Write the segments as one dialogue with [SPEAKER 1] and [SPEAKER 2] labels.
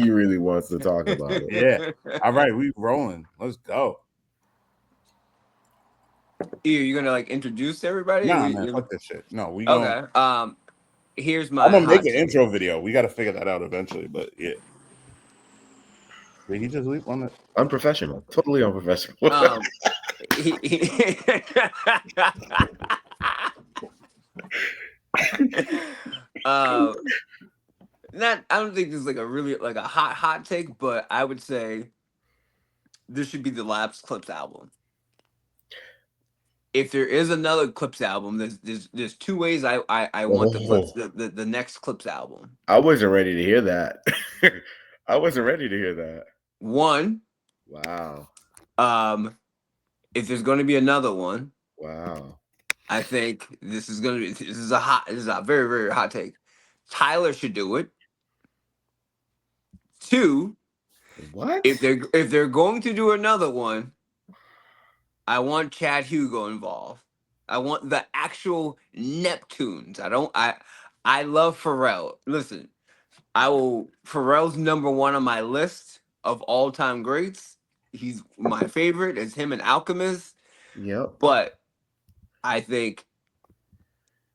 [SPEAKER 1] he really wants to talk about it.
[SPEAKER 2] Yeah. All right, we rolling. Let's go.
[SPEAKER 3] You're gonna like introduce everybody?
[SPEAKER 2] Nah, man, fuck this shit. No, we going.
[SPEAKER 3] Okay. Here's
[SPEAKER 2] I'm
[SPEAKER 3] my
[SPEAKER 2] gonna make
[SPEAKER 3] hot
[SPEAKER 2] an
[SPEAKER 3] take.
[SPEAKER 2] intro video. We got to figure that out eventually. But yeah. Did he just leave on it?
[SPEAKER 1] Unprofessional. Totally unprofessional.
[SPEAKER 3] He- not I don't think this is like a really like a hot take, but I would say this should be the last Clipse album. If there is another Clipse album, there's two ways I want the Clipse the next Clipse album.
[SPEAKER 1] I wasn't ready to hear that. I wasn't ready to hear that.
[SPEAKER 3] One,
[SPEAKER 1] wow.
[SPEAKER 3] If there's going to be another one,
[SPEAKER 1] wow.
[SPEAKER 3] I think this is a very, very hot take. Tyler should do it. Two,
[SPEAKER 1] what?
[SPEAKER 3] If they're going to do another one, I want Chad Hugo involved. I want the actual Neptunes. I love Pharrell. Listen, Pharrell's number one on my list of all time greats. He's my favorite. It's him and Alchemist.
[SPEAKER 1] Yep.
[SPEAKER 3] But I think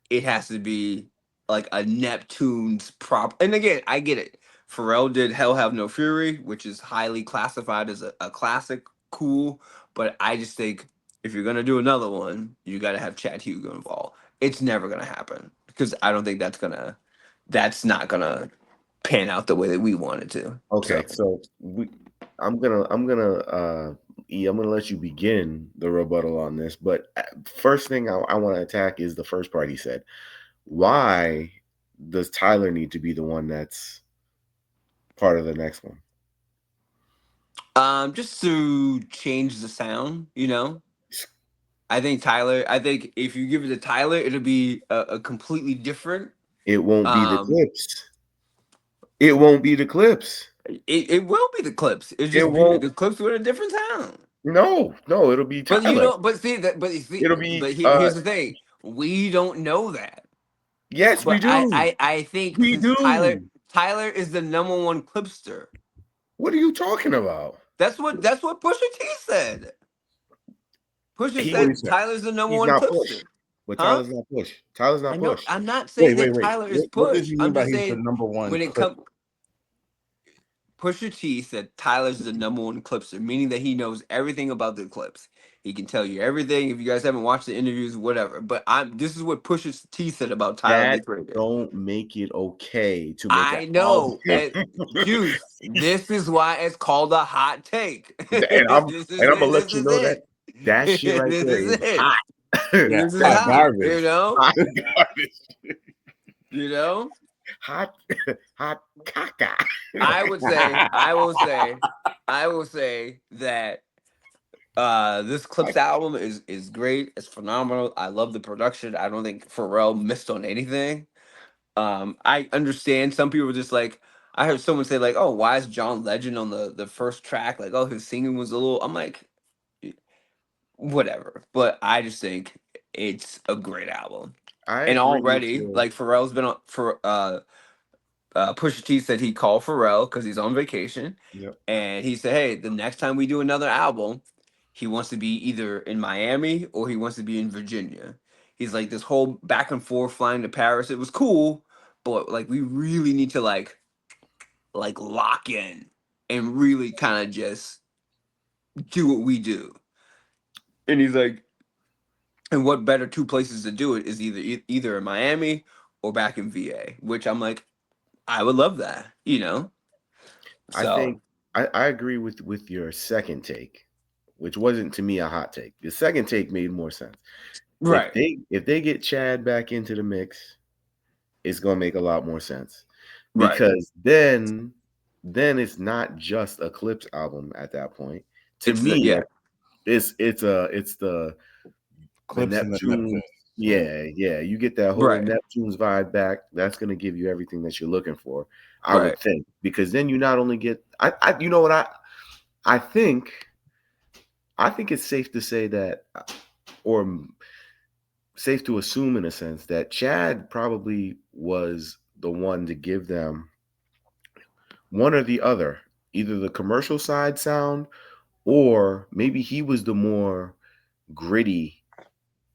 [SPEAKER 3] it has to be like a Neptunes prop. And again, I get it. Pharrell did Hell Have No Fury, which is highly classified as a classic. Cool. But I just think if you're going to do another one, you got to have Chad Hugo involved. It's never going to happen because I don't think that's not going to pan out the way that we want it to.
[SPEAKER 1] Okay. So I'm going to let you begin the rebuttal on this, but first thing I want to attack is the first part he said. Why does Tyler need to be the one that's part of the next one?
[SPEAKER 3] Just to change the sound, I think if you give it to Tyler, it'll be a completely different.
[SPEAKER 1] It won't be the Clipse. It won't be the Clipse.
[SPEAKER 3] It will be the Clipse. It's just the Clipse with a different sound.
[SPEAKER 1] No, it'll be Tyler.
[SPEAKER 3] It'll be. But here's the thing: we don't know that.
[SPEAKER 1] Yes, we do.
[SPEAKER 3] I think
[SPEAKER 1] we do.
[SPEAKER 3] Tyler is the number one Clipster.
[SPEAKER 1] What are you talking about?
[SPEAKER 3] That's what Pusha T said. Pusha said Tyler's the number one Clipster.
[SPEAKER 1] But Tyler's not Push. Tyler's not Push.
[SPEAKER 3] I'm not saying that Tyler is Push.
[SPEAKER 2] What does he mean by he's the number one?
[SPEAKER 3] When it comes, Pusha T said Tyler's the number one Clipster, meaning that he knows everything about the Clipse. He can tell you everything. If you guys haven't watched the interviews, whatever. But this is what Pusha T said about Tyler.
[SPEAKER 1] That don't make it okay to make.
[SPEAKER 3] I know, Juice. This is why it's called a hot take.
[SPEAKER 1] And I'm gonna let you know that shit right there is hot.
[SPEAKER 3] This is hot garbage. Hot garbage.
[SPEAKER 1] Hot caca.
[SPEAKER 3] I will say that this Clipse album is great. It's phenomenal. I love the production. I don't think Pharrell missed on anything. I understand some people were just like, I heard someone say like, oh, why is John Legend on the first track? Like, oh, his singing was a little. I'm like, whatever. But I just think it's a great album. And already, like Pharrell's been on for Pusha T said he called Pharrell because he's on vacation.
[SPEAKER 1] Yep.
[SPEAKER 3] And he said, hey, the next time we do another album, he wants to be either in Miami or he wants to be in Virginia. He's like, this whole back and forth flying to Paris, it was cool, but like we really need to like lock in and really kind of just do what we do. And he's like, and what better two places to do it is either in Miami or back in VA, which I'm like, I would love that, So,
[SPEAKER 1] I think I agree with your second take, which wasn't to me a hot take. The second take made more sense.
[SPEAKER 3] Right.
[SPEAKER 1] If they get Chad back into the mix, it's gonna make a lot more sense. Because then it's not just a Clipse album at that point. To me, it's the Neptunes. Yeah. You get that whole Neptunes vibe back. That's gonna give you everything that you're looking for. I would think, because then you not only get I you know what I think it's safe to say that, or safe to assume in a sense, that Chad probably was the one to give them one or the other, either the commercial side sound, or maybe he was the more gritty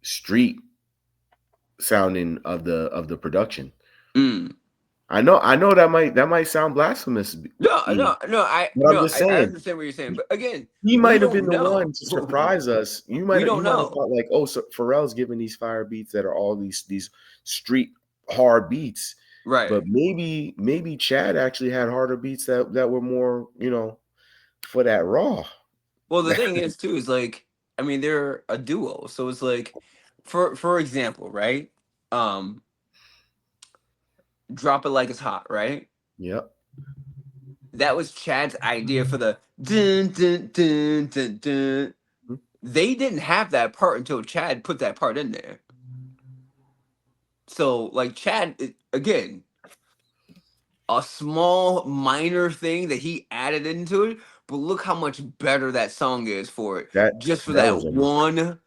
[SPEAKER 1] street sounding of the production. I know that might sound blasphemous.
[SPEAKER 3] No.
[SPEAKER 1] I'm just saying.
[SPEAKER 3] I understand what you're saying, but again,
[SPEAKER 1] he might have been the one to surprise us. You might have
[SPEAKER 3] know.
[SPEAKER 1] thought like, oh, so Pharrell's giving these fire beats that are all these street hard beats,
[SPEAKER 3] right?
[SPEAKER 1] But maybe Chad actually had harder beats that were more, for that raw.
[SPEAKER 3] Well, the thing is too is like, I mean, they're a duo, so it's like, for example, right? Drop It Like It's Hot, right?
[SPEAKER 1] Yep.
[SPEAKER 3] That was Chad's idea for the dun dun dun dun dun. They didn't have that part until Chad put that part in there. So, like, Chad, again, a small minor thing that he added into it, but look how much better that song is for it. Just for that one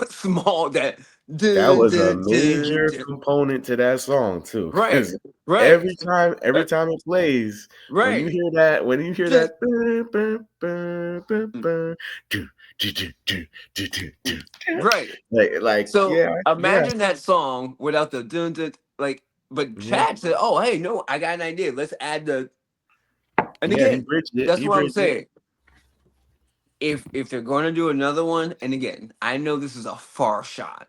[SPEAKER 3] small that
[SPEAKER 1] was a major component to that song too.
[SPEAKER 3] Right.
[SPEAKER 1] Every time it plays,
[SPEAKER 3] right.
[SPEAKER 1] when you hear that,
[SPEAKER 3] right. So imagine that song without the dun dun, like, but Chad said, "Oh, hey, no, I got an idea. Let's add the." And again, that's what I'm saying. If they're going to do another one, and again, I know this is a far shot.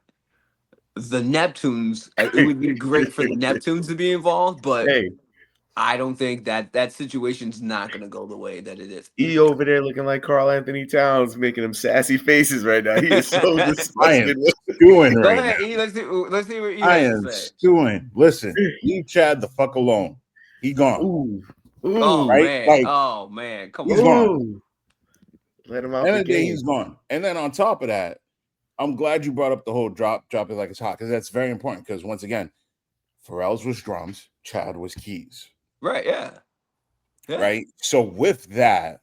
[SPEAKER 3] The Neptunes, it would be great for the Neptunes to be involved, but I don't think that situation's not going to go the way that it is.
[SPEAKER 1] He over there looking like Karl Anthony Towns, making them sassy faces right now. He is so disgusted.
[SPEAKER 2] Stewing right now.
[SPEAKER 3] Let's see what he
[SPEAKER 2] I
[SPEAKER 3] has
[SPEAKER 2] am
[SPEAKER 3] to say.
[SPEAKER 2] Stewing. Listen, leave Chad the fuck alone. He gone.
[SPEAKER 1] Ooh.
[SPEAKER 3] Oh,
[SPEAKER 2] right?
[SPEAKER 3] Man. Like, man. Come on.
[SPEAKER 2] He's gone.
[SPEAKER 1] Let him out
[SPEAKER 2] the game. He's gone. And then on top of that, I'm glad you brought up the whole drop it like it's hot, because that's very important. Because once again, Pharrell's was drums, Chad was keys.
[SPEAKER 3] Right, yeah.
[SPEAKER 2] Right? So with that,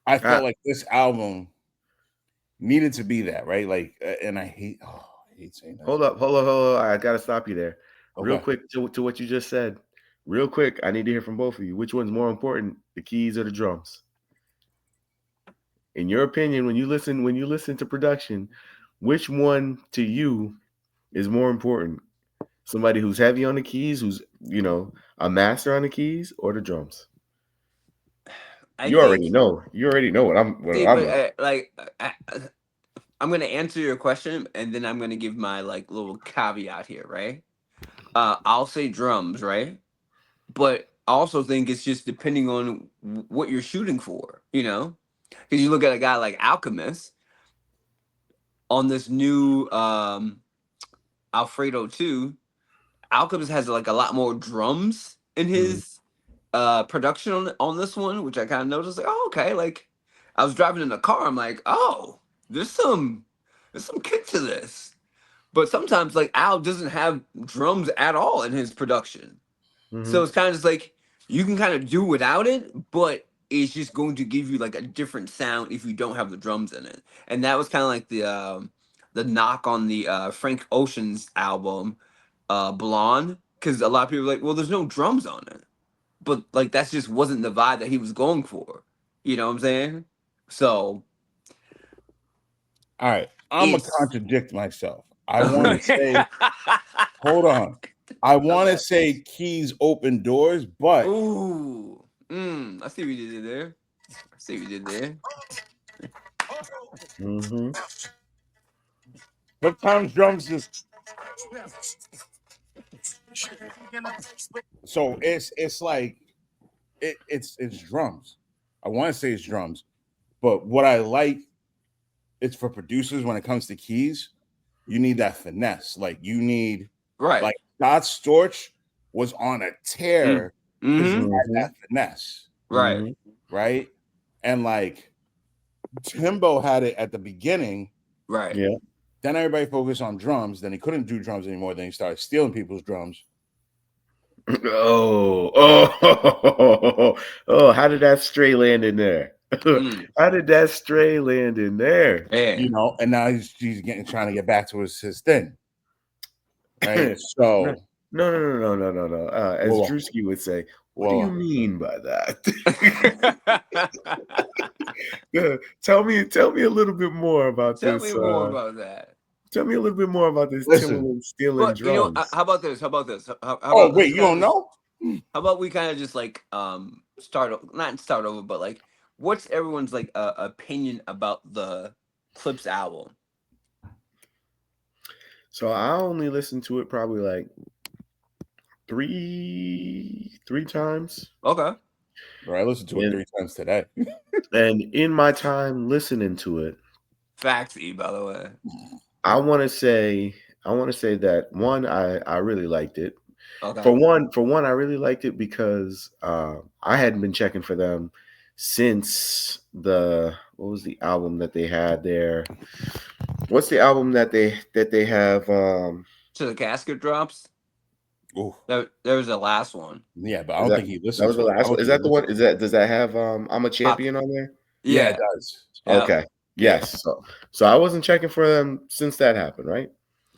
[SPEAKER 2] I felt like this album needed to be that, right? Like, and I hate saying that.
[SPEAKER 1] Hold up. I gotta stop you there. Okay. Real quick to what you just said. Real quick, I need to hear from both of you. Which one's more important, the keys or the drums? In your opinion, when you listen to production, which one to you is more important? Somebody who's heavy on the keys, who's a master on the keys, or the drums? You already know what I'm.
[SPEAKER 3] I'm gonna answer your question, and then I'm gonna give my little caveat here, right? I'll say drums, right? But I also think it's just depending on what you're shooting for, because you look at a guy like Alchemist on this new Alfredo 2. Alchemist has a lot more drums in his production on this one, which I kind of noticed. Like, oh, okay. Like, I was driving in the car, I'm like, oh, there's some kick to this. But sometimes Al doesn't have drums at all in his production. So it's kind of just like you can kind of do without it, but it's just going to give you a different sound if you don't have the drums in it. And that was kind of like the knock on the Frank Ocean's album, Blonde, because a lot of people were like, well, there's no drums on it. But that just wasn't the vibe that he was going for. You know what I'm saying? So
[SPEAKER 2] all right, I'm gonna contradict myself. I want to say hold on. I want to say keys open doors, but
[SPEAKER 3] I see what you did there.
[SPEAKER 2] Sometimes drums just so it's like it's drums. I want to say it's drums, but what I like, it's for producers when it comes to keys. You need that finesse. Like you need like Scott Storch was on a tear because he had that finesse.
[SPEAKER 3] Right.
[SPEAKER 2] Right. And Timbo had it at the beginning.
[SPEAKER 3] Right.
[SPEAKER 1] Yeah.
[SPEAKER 2] Then everybody focused on drums. Then he couldn't do drums anymore. Then he started stealing people's drums.
[SPEAKER 1] Oh, how did that stray land in there? How did that stray land in there?
[SPEAKER 2] And now he's trying to get back to his thing. Right. So
[SPEAKER 1] No. As
[SPEAKER 2] Well,
[SPEAKER 1] Drewski would say, what do you mean by that? Tell me a little bit more about
[SPEAKER 3] Tell
[SPEAKER 1] this.
[SPEAKER 3] me more about that.
[SPEAKER 1] Tell me a little bit more about this
[SPEAKER 2] listen.
[SPEAKER 1] Timberland stealing
[SPEAKER 3] But you know,
[SPEAKER 1] drums.
[SPEAKER 3] how about this? How about this? How
[SPEAKER 2] Oh
[SPEAKER 3] about
[SPEAKER 2] wait,
[SPEAKER 3] let's
[SPEAKER 2] you
[SPEAKER 3] kind
[SPEAKER 2] don't
[SPEAKER 3] of just
[SPEAKER 2] know?
[SPEAKER 3] how about we kind of just like not start over, but like what's everyone's like opinion about the Clipse album?
[SPEAKER 1] So I only listened to it probably like three times.
[SPEAKER 3] Okay.
[SPEAKER 2] Bro, I listened to it 3 times today.
[SPEAKER 1] And in my time listening to it,
[SPEAKER 3] Faxy, by the way.
[SPEAKER 1] I want to say that one, I really liked it.
[SPEAKER 3] Okay.
[SPEAKER 1] For one, I really liked it because I hadn't been checking for them since what was the album that they had there? What's the album that they have?
[SPEAKER 3] To the Casket Drops.
[SPEAKER 2] Ooh.
[SPEAKER 3] There was the last one.
[SPEAKER 2] Yeah, but I don't think he listened.
[SPEAKER 1] That was the last one. Is that the one? Does that have I'm a Champion on there?
[SPEAKER 2] Yeah, it does.
[SPEAKER 1] Okay. Yes. So I wasn't checking for them since that happened, right?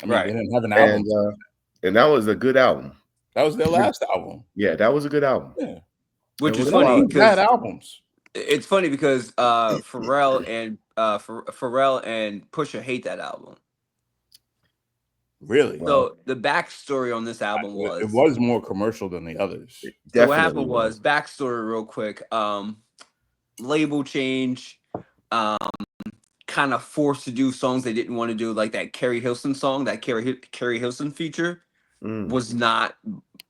[SPEAKER 2] I mean, they didn't have an album.
[SPEAKER 1] And that was a good album.
[SPEAKER 2] That was their last album.
[SPEAKER 1] Yeah, that was a good album.
[SPEAKER 2] Yeah.
[SPEAKER 3] Which is funny because
[SPEAKER 2] bad albums.
[SPEAKER 3] It's funny because Pharrell and Pusha hate that album.
[SPEAKER 2] Really?
[SPEAKER 3] So the backstory on this album was
[SPEAKER 2] it was more commercial than the others.
[SPEAKER 3] So what happened was backstory real quick. Label change, kind of forced to do songs they didn't want to do, like that Carrie Hilson song, that Carrie Hilson feature was not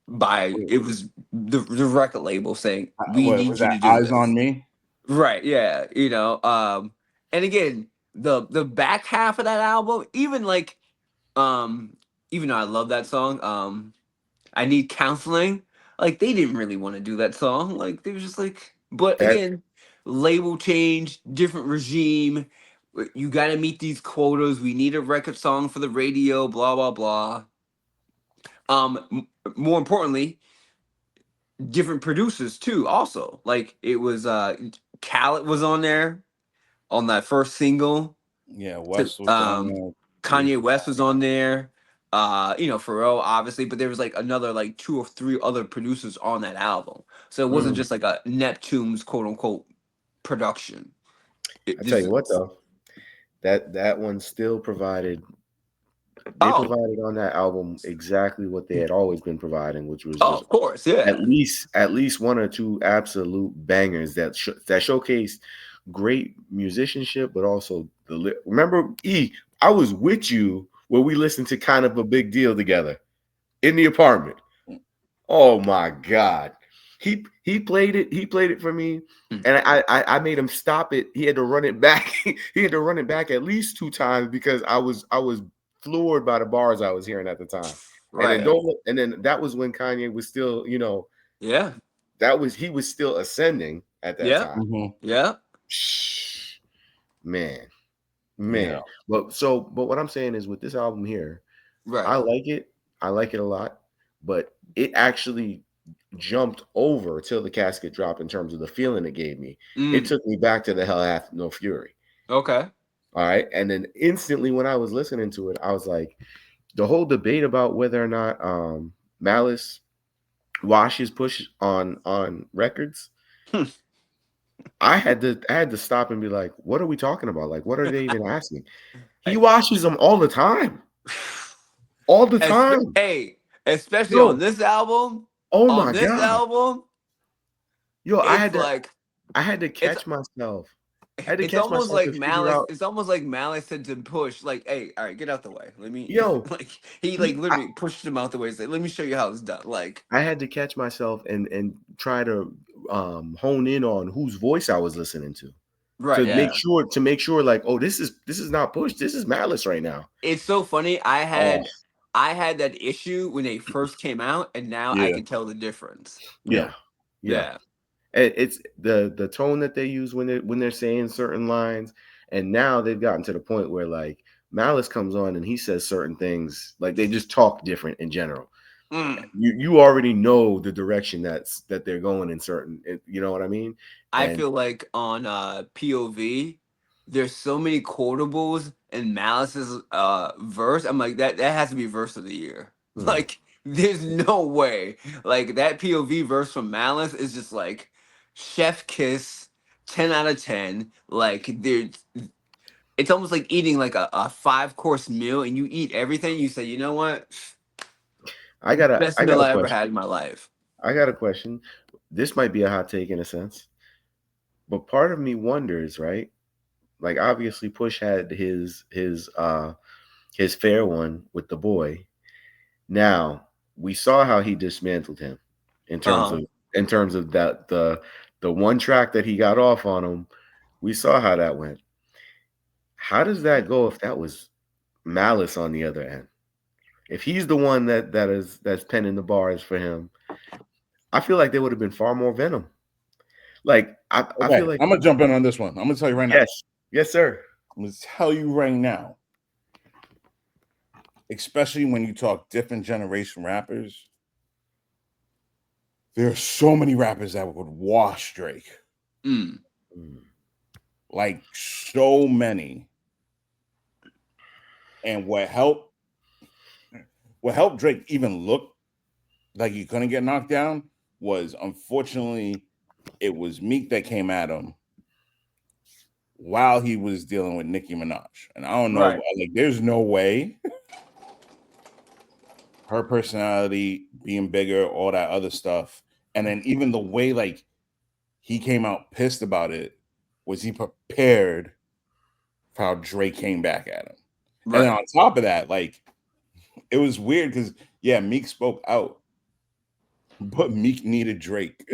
[SPEAKER 3] by. It was the record label saying we need you to do
[SPEAKER 2] Eyes
[SPEAKER 3] this.
[SPEAKER 2] on Me.
[SPEAKER 3] Right, yeah, you know, and again, the back half of that album, even like, even though I love that song, I Need Counseling, like they didn't really want to do that song, like they was just like, but again, label change, different regime, you got to meet these quotas, we need a record song for the radio, blah blah blah. More importantly, different producers too, also, like it was Khaled was on there on that first single.
[SPEAKER 2] Yeah, West was on there.
[SPEAKER 3] Kanye West was on there. You know, Pharrell obviously, but there was like another like 2 or 3 other producers on that album. So it wasn't just like a Neptunes quote unquote production.
[SPEAKER 1] I tell you what though, that one still provided. They provided on that album exactly what they had always been providing, which was
[SPEAKER 3] of course, yeah,
[SPEAKER 1] at least 1 or 2 absolute bangers that showcased great musicianship, but also remember I was with you when we listened to Kind of a Big Deal together in the apartment. Oh my God. He played it for me, and I made him stop it. He had to run it back. He had to run it back at least 2 times because I was floored by the bars I was hearing at the time. Right. And then that was when Kanye was still, you know, he was still ascending at that time.
[SPEAKER 2] Mm-hmm.
[SPEAKER 3] Yeah.
[SPEAKER 1] Man. Yeah. But what I'm saying is with this album here, right, I like it a lot, but it actually jumped over Till the Casket Dropped in terms of the feeling it gave me. It took me back to The Hell Hath No Fury.
[SPEAKER 3] Okay.
[SPEAKER 1] All right. And then instantly when I was listening to it, I was like, the whole debate about whether or not Malice washes Push on records, I had to stop and be like, what are we talking about? Like, what are they even asking? He washes them all the time. All the time.
[SPEAKER 3] Especially on this album.
[SPEAKER 1] Oh my God.
[SPEAKER 3] On this album.
[SPEAKER 1] Yo, I had to catch myself.
[SPEAKER 3] It's almost like Malice. It's almost like Malice said to Push, like, "Hey, all right, get out the way. Let me." Like he literally pushed him out the way. He's like, "Let me show you how it's done." Like
[SPEAKER 1] I had to catch myself and try to hone in on whose voice I was listening to, right? To make sure, like, oh, this is not Push. This is Malice right now.
[SPEAKER 3] It's so funny. I had that issue when they first came out, and now I can tell the difference.
[SPEAKER 1] Yeah. It's the tone that they use when they're saying certain lines, and now they've gotten to the point where like Malice comes on and he says certain things, like they just talk different in general. You already know the direction that they're going in certain, you know what I mean?
[SPEAKER 3] I feel like on POV, there's so many quotables in Malice's verse. I'm like that has to be verse of the year. Like There's no way. Like that POV verse from Malice is just like chef kiss, 10 out of 10. Like there's it's almost like eating like a 5-course meal and you eat everything. You say, you know what?
[SPEAKER 1] I got
[SPEAKER 3] Best
[SPEAKER 1] a
[SPEAKER 3] meal I ever
[SPEAKER 1] question.
[SPEAKER 3] had in my life.
[SPEAKER 1] I got a question. This might be a hot take in a sense, but part of me wonders, right? Like obviously Push had his fair one with the boy. Now, we saw how he dismantled him in terms
[SPEAKER 3] Uh-huh.
[SPEAKER 1] of that the one track that he got off on him. We saw how that went. How does that go if that was Malice on the other end? If he's the one that's penning the bars for him, I feel like there would have been far more venom. Like I feel like
[SPEAKER 2] I'm gonna jump in on this one. I'm gonna tell you right now.
[SPEAKER 1] Yes, sir.
[SPEAKER 2] I'm gonna tell you right now. Especially when you talk different generation rappers, there are so many rappers that would wash Drake. Like so many. And what helped Drake even look like he couldn't get knocked down was, unfortunately, it was Meek that came at him while he was dealing with Nicki Minaj. And I don't know, like there's no way her personality being bigger, all that other stuff, and then even the way like he came out pissed about it, was he prepared for how Drake came back at him? Right. And then on top of that, like it was weird because Meek spoke out, but Meek needed Drake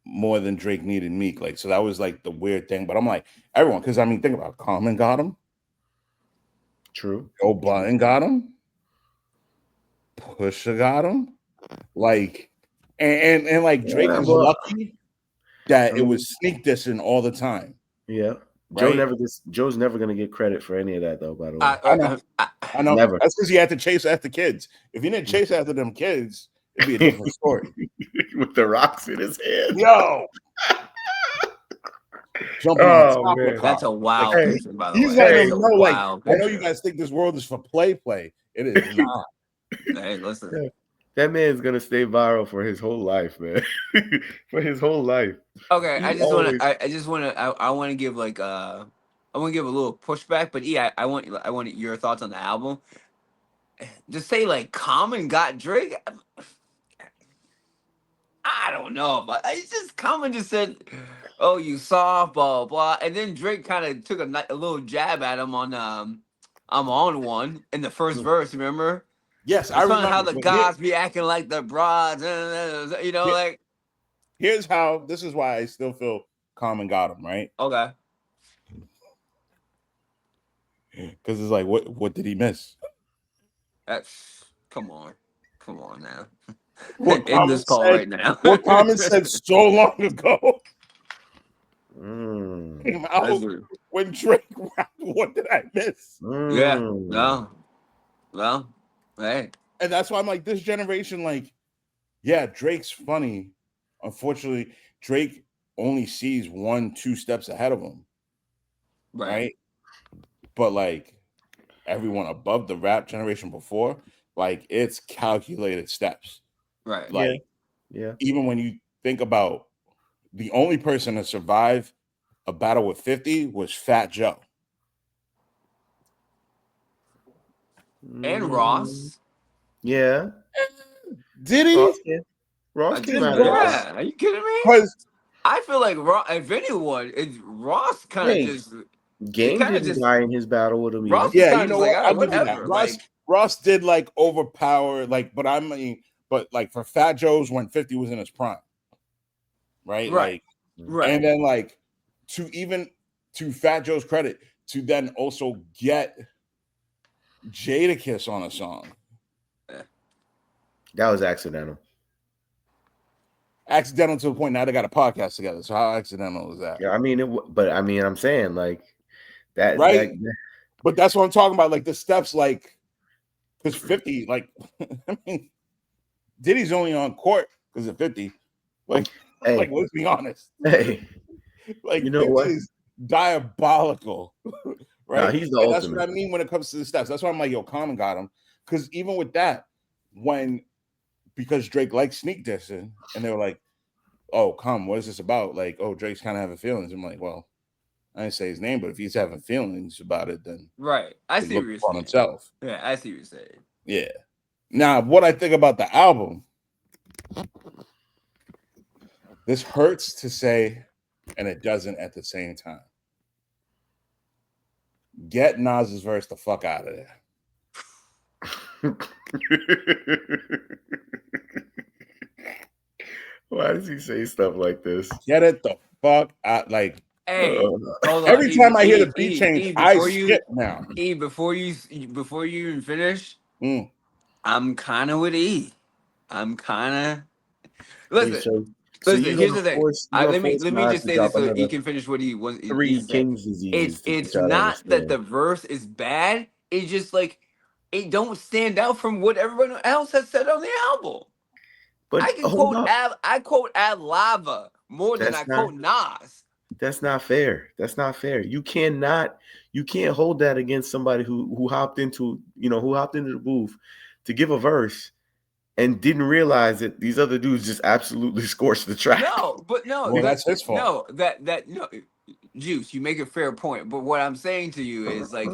[SPEAKER 2] more than Drake needed Meek. Like, so that was like the weird thing. But I'm like, everyone, because I mean, think about it. Common got him.
[SPEAKER 1] True.
[SPEAKER 2] Joe Button got him. Pusha got him. Like, and like Drake was lucky that it was sneak dissing all the time.
[SPEAKER 1] Yeah. Right? Joe's never gonna get credit for any of that though, by the way.
[SPEAKER 2] I know.
[SPEAKER 1] Never.
[SPEAKER 2] That's because he had to chase after kids. If he didn't chase after them kids, it'd be a different story.
[SPEAKER 1] With the rocks in his hand.
[SPEAKER 2] Yo. Jumping on top of the car.
[SPEAKER 3] That's a wild picture, by the way.
[SPEAKER 2] He's letting them know, like, I know you guys think this world is for play. It is not.
[SPEAKER 3] Hey, listen.
[SPEAKER 1] That man's gonna stay viral for his whole life, man. For his whole life.
[SPEAKER 3] Okay, I want to give like I want to give a little pushback, but I want your thoughts on the album. Just say like Common got Drake. I don't know, but it's just Common just said, "Oh, you soft, blah blah," and then Drake kind of took a little jab at him on "I'm on one" in the first verse. Remember?
[SPEAKER 2] Yes, I remember
[SPEAKER 3] how the guys be acting like the broads, you know, like.
[SPEAKER 2] Here's how. This is why I still feel Common got him, right?
[SPEAKER 3] Okay.
[SPEAKER 2] Because it's like, what did he miss?
[SPEAKER 3] That's come on now.
[SPEAKER 2] What
[SPEAKER 3] in this call
[SPEAKER 2] said,
[SPEAKER 3] right now.
[SPEAKER 2] What Common said so long ago came out when Drake rapped, "What did I miss?"
[SPEAKER 3] Yeah. No. Well, hey.
[SPEAKER 2] And that's why I'm like, this generation, like, Drake's funny. Unfortunately, Drake only sees 1-2 steps ahead of him. Right? But like everyone above the rap generation before, like it's calculated steps.
[SPEAKER 3] Right.
[SPEAKER 2] Like, even when you think about the only person to survive a battle with 50 was Fat Joe.
[SPEAKER 3] And Ross.
[SPEAKER 1] Yeah.
[SPEAKER 2] Did he?
[SPEAKER 1] Ross came out.
[SPEAKER 3] Yeah. Are you kidding me?
[SPEAKER 2] Because
[SPEAKER 3] I feel like if anyone, Ross kind of just
[SPEAKER 1] Game didn't die in his battle with him.
[SPEAKER 3] Ross
[SPEAKER 2] you know what?
[SPEAKER 3] I'll give you that.
[SPEAKER 2] Ross did like overpower, like, but like for Fat Joe's when 50 was in his prime, right?
[SPEAKER 3] Right.
[SPEAKER 2] And then like to Fat Joe's credit, to then also get Jadakiss on a song.
[SPEAKER 1] That was accidental.
[SPEAKER 2] Accidental to the point now they got a podcast together. So how accidental is that?
[SPEAKER 1] Yeah, I mean, I'm saying like that,
[SPEAKER 2] right? But that's what I'm talking about. Like the steps, like because 50, like I mean, Diddy's only on court because of 50. Like, like let's be honest.
[SPEAKER 1] Hey,
[SPEAKER 2] like
[SPEAKER 1] you know what?
[SPEAKER 2] Is diabolical, right?
[SPEAKER 1] Nah, he's the ultimate.
[SPEAKER 2] That's what I mean when it comes to the steps. That's why I'm like, yo, Common got him because even with that, because Drake likes sneak dissing, and they were like, "Oh, what is this about?" Like, "Oh, Drake's kind of having feelings." I'm like, "Well, I didn't say his name, but if he's having feelings about it, then
[SPEAKER 3] right. I see what you're saying.
[SPEAKER 2] Himself.
[SPEAKER 3] Yeah, I see what you're saying.
[SPEAKER 2] Yeah. Now, what I think about the album, this hurts to say, and it doesn't at the same time. Get Nas's verse the fuck out of there.
[SPEAKER 1] Why does he say stuff like this?
[SPEAKER 2] Get it the fuck out. Like,
[SPEAKER 3] hey, hold on.
[SPEAKER 2] Every time I hear the beat change, I skip now.
[SPEAKER 3] Before you even finish, I'm kind of with E. I'm kind of listen. Here's the thing. Let me just say this so he can finish what he was.
[SPEAKER 1] 3 Kings diseases.
[SPEAKER 3] It's not that the verse is bad. It's just like it don't stand out from what everyone else has said on the album. But I can quote Ad Lava more than I quote Nas.
[SPEAKER 1] That's not fair. That's not fair. You can't hold that against somebody who hopped into the booth to give a verse and didn't realize that these other dudes just absolutely scorched the track.
[SPEAKER 2] Well, that's his fault.
[SPEAKER 3] No, Juice, you make a fair point. But what I'm saying to you is, like,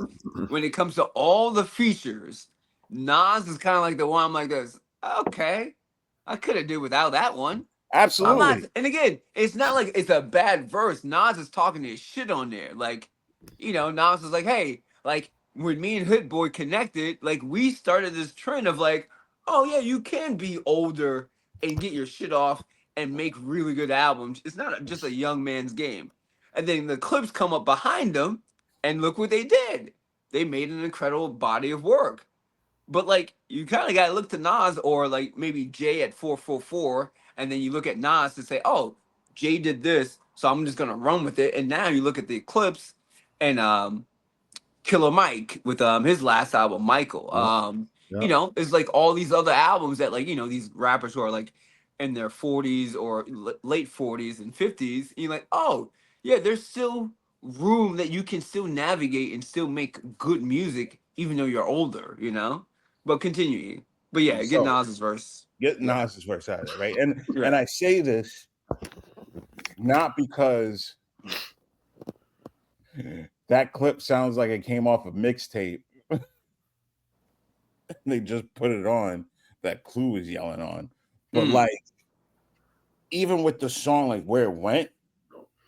[SPEAKER 3] when it comes to all the features, Nas is kind of like the one I'm like this. Okay, I could have did without that one.
[SPEAKER 2] Absolutely.
[SPEAKER 3] And again, it's not like it's a bad verse. Nas is talking his shit on there. Like, Nas is like, hey, like when me and Hit Boy connected, like we started this trend of like, oh yeah, you can be older and get your shit off and make really good albums. It's not just a young man's game. And then the Clipse come up behind them, and look what they did. They made an incredible body of work. But like, you kind of got to look to Nas or like maybe Jay at 444, and then you look at Nas to say, oh, Jay did this, so I'm just gonna run with it. And now you look at the Clipse and Killer Mike with his last album, Michael. It's like all these other albums that like these rappers who are like in their 40s or late 40s and 50s. And you're like, oh yeah, there's still room that you can still navigate and still make good music even though you're older. But continue. But yeah, get Nas's verse.
[SPEAKER 2] Get Nas's verse out of it, right? And I say this not because that clip sounds like it came off a mixtape. They just put it on that Clue was yelling on. But like, even with the song, like where it went,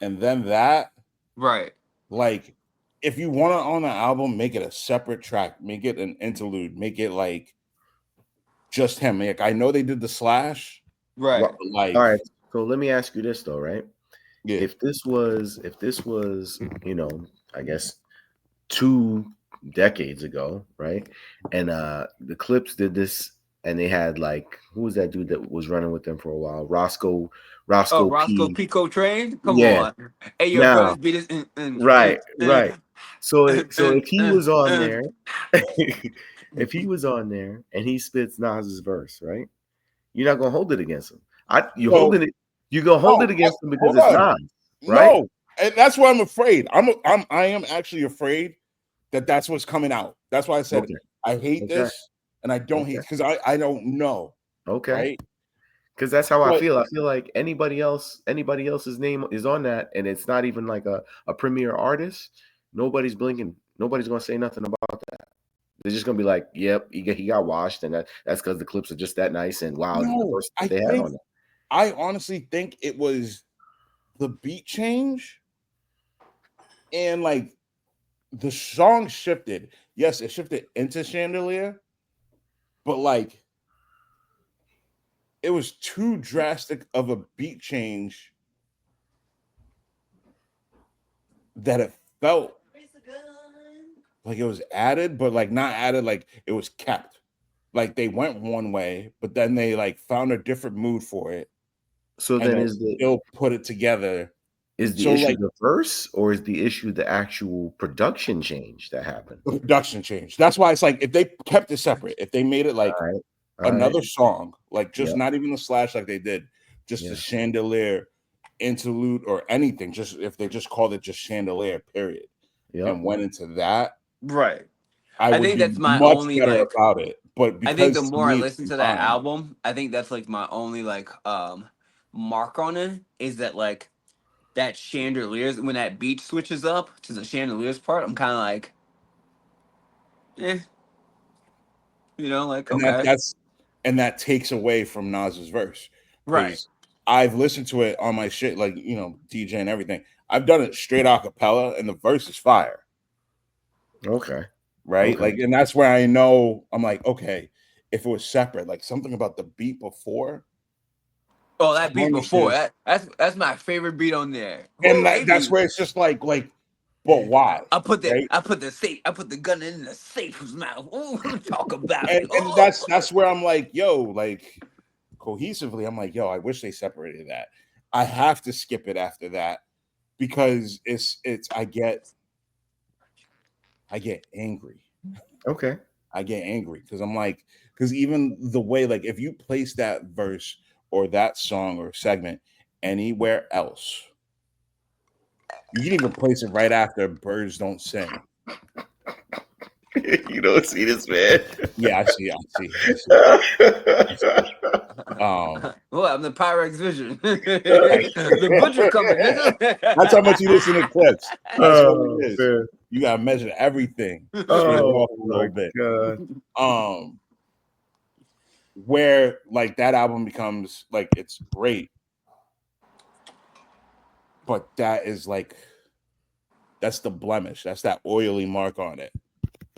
[SPEAKER 2] and then that,
[SPEAKER 3] right?
[SPEAKER 2] Like, if you want it on the album, make it a separate track, make it an interlude, make it like just him. Like, I know they did the slash,
[SPEAKER 3] right?
[SPEAKER 2] Like,
[SPEAKER 1] all right. So let me ask you this though, right? Yeah. If this was, I guess 2 decades ago, right? And the Clipse did this, and they had like, who was that dude that was running with them for a while? Roscoe
[SPEAKER 3] Pico Train. Come on, hey, your brothers beat us.
[SPEAKER 1] Right. So if he was on there, if he was on there and he spits Nas's verse, right? You're not gonna hold it against him. You're gonna hold it against him because it's Nas, right?
[SPEAKER 2] No, and that's why I'm afraid. I am actually afraid that that's what's coming out. That's why I said I hate this, and I don't hate because I don't know.
[SPEAKER 1] Okay.
[SPEAKER 2] Right?
[SPEAKER 1] Because that's how I feel. I feel like anybody else's name is on that, and it's not even like a premier artist. Nobody's blinking. Nobody's gonna say nothing about that. They're just gonna be like, "Yep, he got washed," and that's because the Clipse are just that nice. And wow, they had on it.
[SPEAKER 2] I honestly think it was the beat change, and like the song shifted. Yes, it shifted into Chandelier, but like, it was too drastic of a beat change that it felt like it was added, but like not added, like it was kept. Like they went one way, but then they like found a different mood for it.
[SPEAKER 1] So then
[SPEAKER 2] still put it together.
[SPEAKER 1] Is the issue like the verse, or is the issue the actual production change that happened?
[SPEAKER 2] The production change. That's why it's like if they kept it separate, if they made it like another song, like just not even a slash like they did, just a Chandelier interlude or anything, just if they just called it just Chandelier, period, and went into that,
[SPEAKER 3] right?
[SPEAKER 2] I think that's my only like about it. But because
[SPEAKER 3] I think the more I
[SPEAKER 2] me,
[SPEAKER 3] listen to that album, I think that's like my only like mark on it is that like that chandeliers when that beat switches up to the chandeliers part, I'm kind of like, like
[SPEAKER 2] and
[SPEAKER 3] okay,
[SPEAKER 2] that takes away from Nas's verse
[SPEAKER 3] right.
[SPEAKER 2] because I've listened to it on my shit, like DJ and everything. I've done it straight a cappella, and the verse is fire.
[SPEAKER 1] Okay.
[SPEAKER 2] Right,
[SPEAKER 1] okay.
[SPEAKER 2] like, and that's where I know I'm like, okay, if it was separate, like something about the beat before.
[SPEAKER 3] Oh, that beat before that's my favorite beat on there,
[SPEAKER 2] and that's where it's just like, but why?
[SPEAKER 3] I put the gun in the safe's mouth. Ooh, talk about
[SPEAKER 2] and,
[SPEAKER 3] it.
[SPEAKER 2] and that's where I'm like, yo, like cohesively, I'm like, yo, I wish they separated that. I have to skip it after that because it's I get angry.
[SPEAKER 1] Okay.
[SPEAKER 2] I get angry because I'm like, because even the way, like, if you place that verse or that song or segment anywhere else, you can even place it right after Birds Don't Sing.
[SPEAKER 1] You don't see this, man.
[SPEAKER 2] Yeah, I see.
[SPEAKER 3] Well, I'm the Pyrex Vision. The butcher coming, nigga.
[SPEAKER 2] That's how much you listen to Clipse. That's what it is. Man. You gotta measure everything.
[SPEAKER 1] Oh,
[SPEAKER 2] off a little bit.
[SPEAKER 1] God.
[SPEAKER 2] Where like that album becomes like it's great, but that is like that's the blemish. That's that oily mark on it.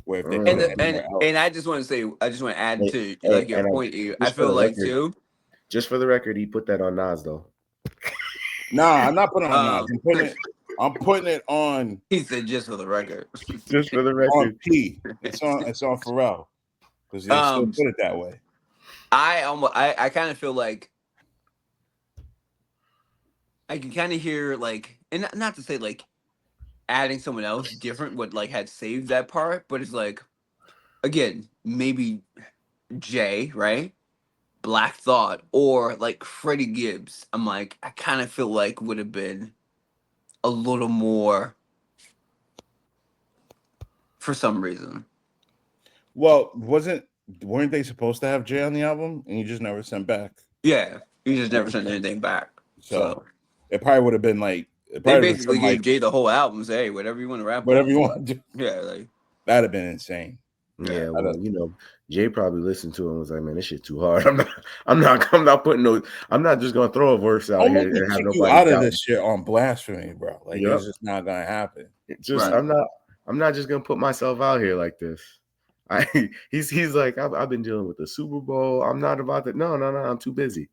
[SPEAKER 2] Where if they put it
[SPEAKER 3] and I just want to add to like your point. I feel like too.
[SPEAKER 1] Just for the record, he put that on Nas though.
[SPEAKER 2] Nah, I'm not putting it on Nas. I'm putting it on.
[SPEAKER 3] He said just for the record.
[SPEAKER 1] Just for the record.
[SPEAKER 2] On P. It's on Pharrell because they still put it that way.
[SPEAKER 3] I kind of feel like I can kind of hear like, and not to say like adding someone else different would like had saved that part, but it's like again maybe Jay, right? Black Thought or like Freddie Gibbs. I'm like I kind of feel like would have been a little more for some reason.
[SPEAKER 2] Well, weren't they supposed to have Jay on the album and you just never sent back?
[SPEAKER 3] Yeah, you just never sent anything back. So
[SPEAKER 2] it probably would have been like
[SPEAKER 3] they basically gave Jay the whole album. Say, hey, whatever you want to rap,
[SPEAKER 2] whatever you want to do.
[SPEAKER 3] Yeah, like
[SPEAKER 2] that'd have been insane.
[SPEAKER 1] Yeah, well, Jay probably listened to it and was like, "Man, this shit too hard. I'm not putting no. I'm not just gonna throw a verse out here and have nobody
[SPEAKER 2] out of this shit on blasphemy, bro. Like it's just not gonna happen.
[SPEAKER 1] I'm not just gonna put myself out here like this. He's like, I've been dealing with the Super Bowl. I'm not about to. No, I'm too busy.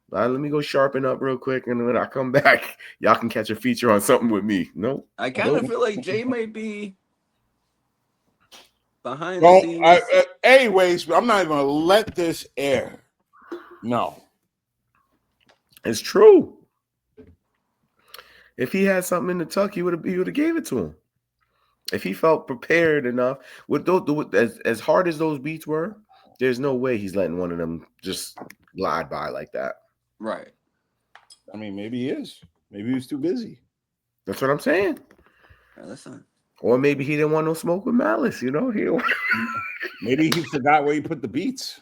[SPEAKER 1] Let me go sharpen up real quick, and when I come back, y'all can catch a feature on something with me. Nope.
[SPEAKER 3] I kind of feel like Jay might be behind the scenes.
[SPEAKER 2] Anyways, I'm not even gonna let this air. No,
[SPEAKER 1] it's true. If he had something in the tuck, he would have gave it to him. If he felt prepared enough, with those, as hard as those beats were, there's no way he's letting one of them just glide by like that.
[SPEAKER 3] Right.
[SPEAKER 2] I mean, maybe he is. Maybe he was too busy.
[SPEAKER 1] That's what I'm saying.
[SPEAKER 3] Listen.
[SPEAKER 1] Or maybe he didn't want no smoke with Malice,
[SPEAKER 2] Maybe he forgot where he put the beats.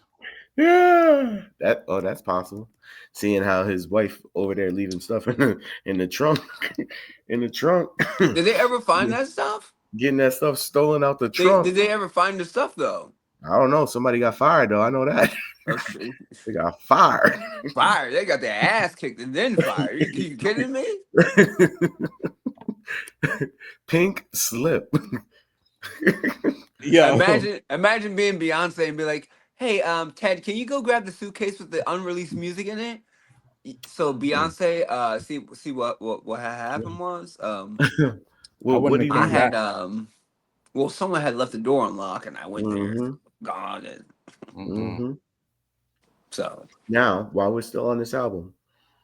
[SPEAKER 1] Yeah. That's possible. Seeing how his wife over there leaving stuff in the trunk. In the trunk.
[SPEAKER 3] Did they ever find that stuff?
[SPEAKER 1] Getting that stuff stolen out the trunk.
[SPEAKER 3] Did they ever find the stuff though?
[SPEAKER 1] I don't know. Somebody got fired though. I know that. They got fired.
[SPEAKER 3] Fired. They got their ass kicked and then fired. You kidding me?
[SPEAKER 1] Pink slip.
[SPEAKER 3] Yeah. Imagine being Beyonce and be like, "Hey, Ted, can you go grab the suitcase with the unreleased music in it?" So Beyonce, see what had happened was,
[SPEAKER 1] what do you
[SPEAKER 3] I had someone had left the door unlocked and I went there, gone and so
[SPEAKER 1] now while we're still on this album,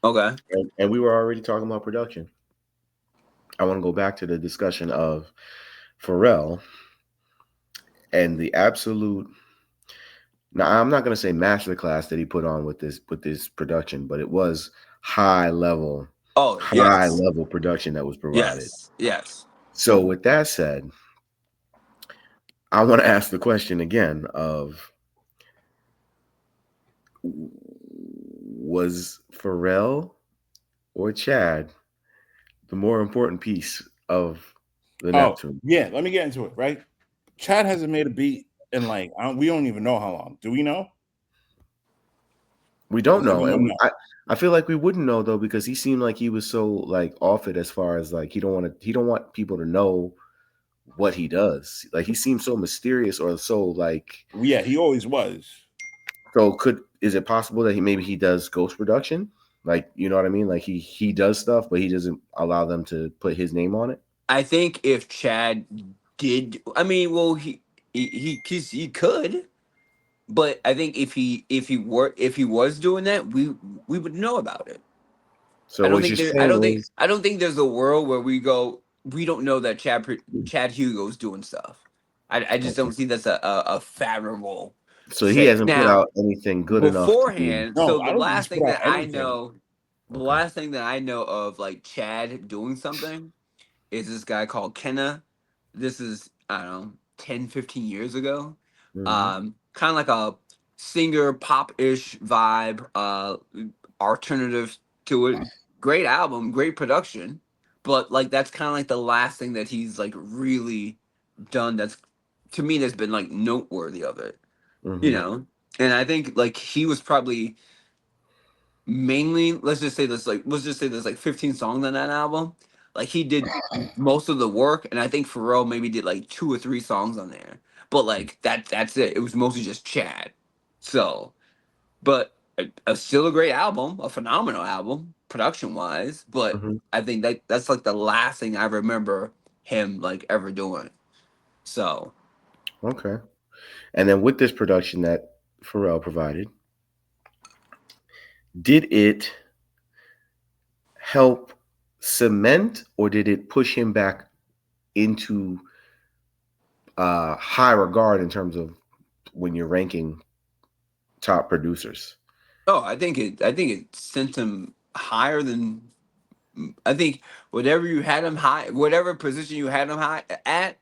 [SPEAKER 3] okay,
[SPEAKER 1] and we were already talking about production, I want to go back to the discussion of Pharrell and the absolute. Now, I'm not going to say masterclass that he put on with this production, but it was high level production that was provided.
[SPEAKER 3] Yes.
[SPEAKER 1] So with that said, I want to ask the question again of Was Pharrell or Chad the more important piece of the Neptune?
[SPEAKER 2] Yeah, let me get into it, right? Chad hasn't made a beat in like, we don't even know how long. Do we know?
[SPEAKER 1] We don't know. And I feel like we wouldn't know though, because he seemed like he was so like off it as far as like he don't want people to know what he does. Like he seems so mysterious or so like
[SPEAKER 2] yeah, he always was.
[SPEAKER 1] So is it possible that he does ghost production? Like, you know what I mean? Like he does stuff, but he doesn't allow them to put his name on it.
[SPEAKER 3] I think if Chad did, I mean, well, he could, but I think if he was doing that, we would know about it.
[SPEAKER 1] So
[SPEAKER 3] I don't
[SPEAKER 1] what
[SPEAKER 3] think
[SPEAKER 1] you're
[SPEAKER 3] there,
[SPEAKER 1] saying is,
[SPEAKER 3] I don't think there's a world where we don't know that Chad Hugo's doing stuff. I just don't see that's a fathomable
[SPEAKER 1] so he
[SPEAKER 3] thing.
[SPEAKER 1] hasn't put
[SPEAKER 3] Now,
[SPEAKER 1] out anything good enough to be.
[SPEAKER 3] beforehand,
[SPEAKER 2] No,
[SPEAKER 3] so
[SPEAKER 2] I
[SPEAKER 3] the
[SPEAKER 2] don't think he's
[SPEAKER 3] last
[SPEAKER 2] put
[SPEAKER 3] thing
[SPEAKER 2] out
[SPEAKER 3] that I
[SPEAKER 2] anything.
[SPEAKER 3] know, the last thing that I know of like Chad doing something is this guy called Kenna. This is, I don't know, 10, 15 years ago.
[SPEAKER 1] Mm-hmm.
[SPEAKER 3] Kind of like a singer pop-ish vibe, alternative to it. Great album, great production. But like that's kind of like the last thing that he's like really done that's, to me, that's been like noteworthy of it. You
[SPEAKER 1] Mm-hmm.
[SPEAKER 3] know? And I think like he was probably mainly, let's just say there's like 15 songs on that album. Like he did most of the work, and I think Pharrell maybe did like 2 or 3 songs on there. But like that's it. It was mostly just Chad. So, but still a great album, a phenomenal album, production wise. But
[SPEAKER 1] Mm-hmm.
[SPEAKER 3] I think that's like the last thing I remember him like ever doing. So
[SPEAKER 1] Okay. And then with this production that Pharrell provided, did it help cement or did it push him back into high regard in terms of when you're ranking top producers?
[SPEAKER 3] oh, I think it sent him higher than, I think whatever position you had him high at,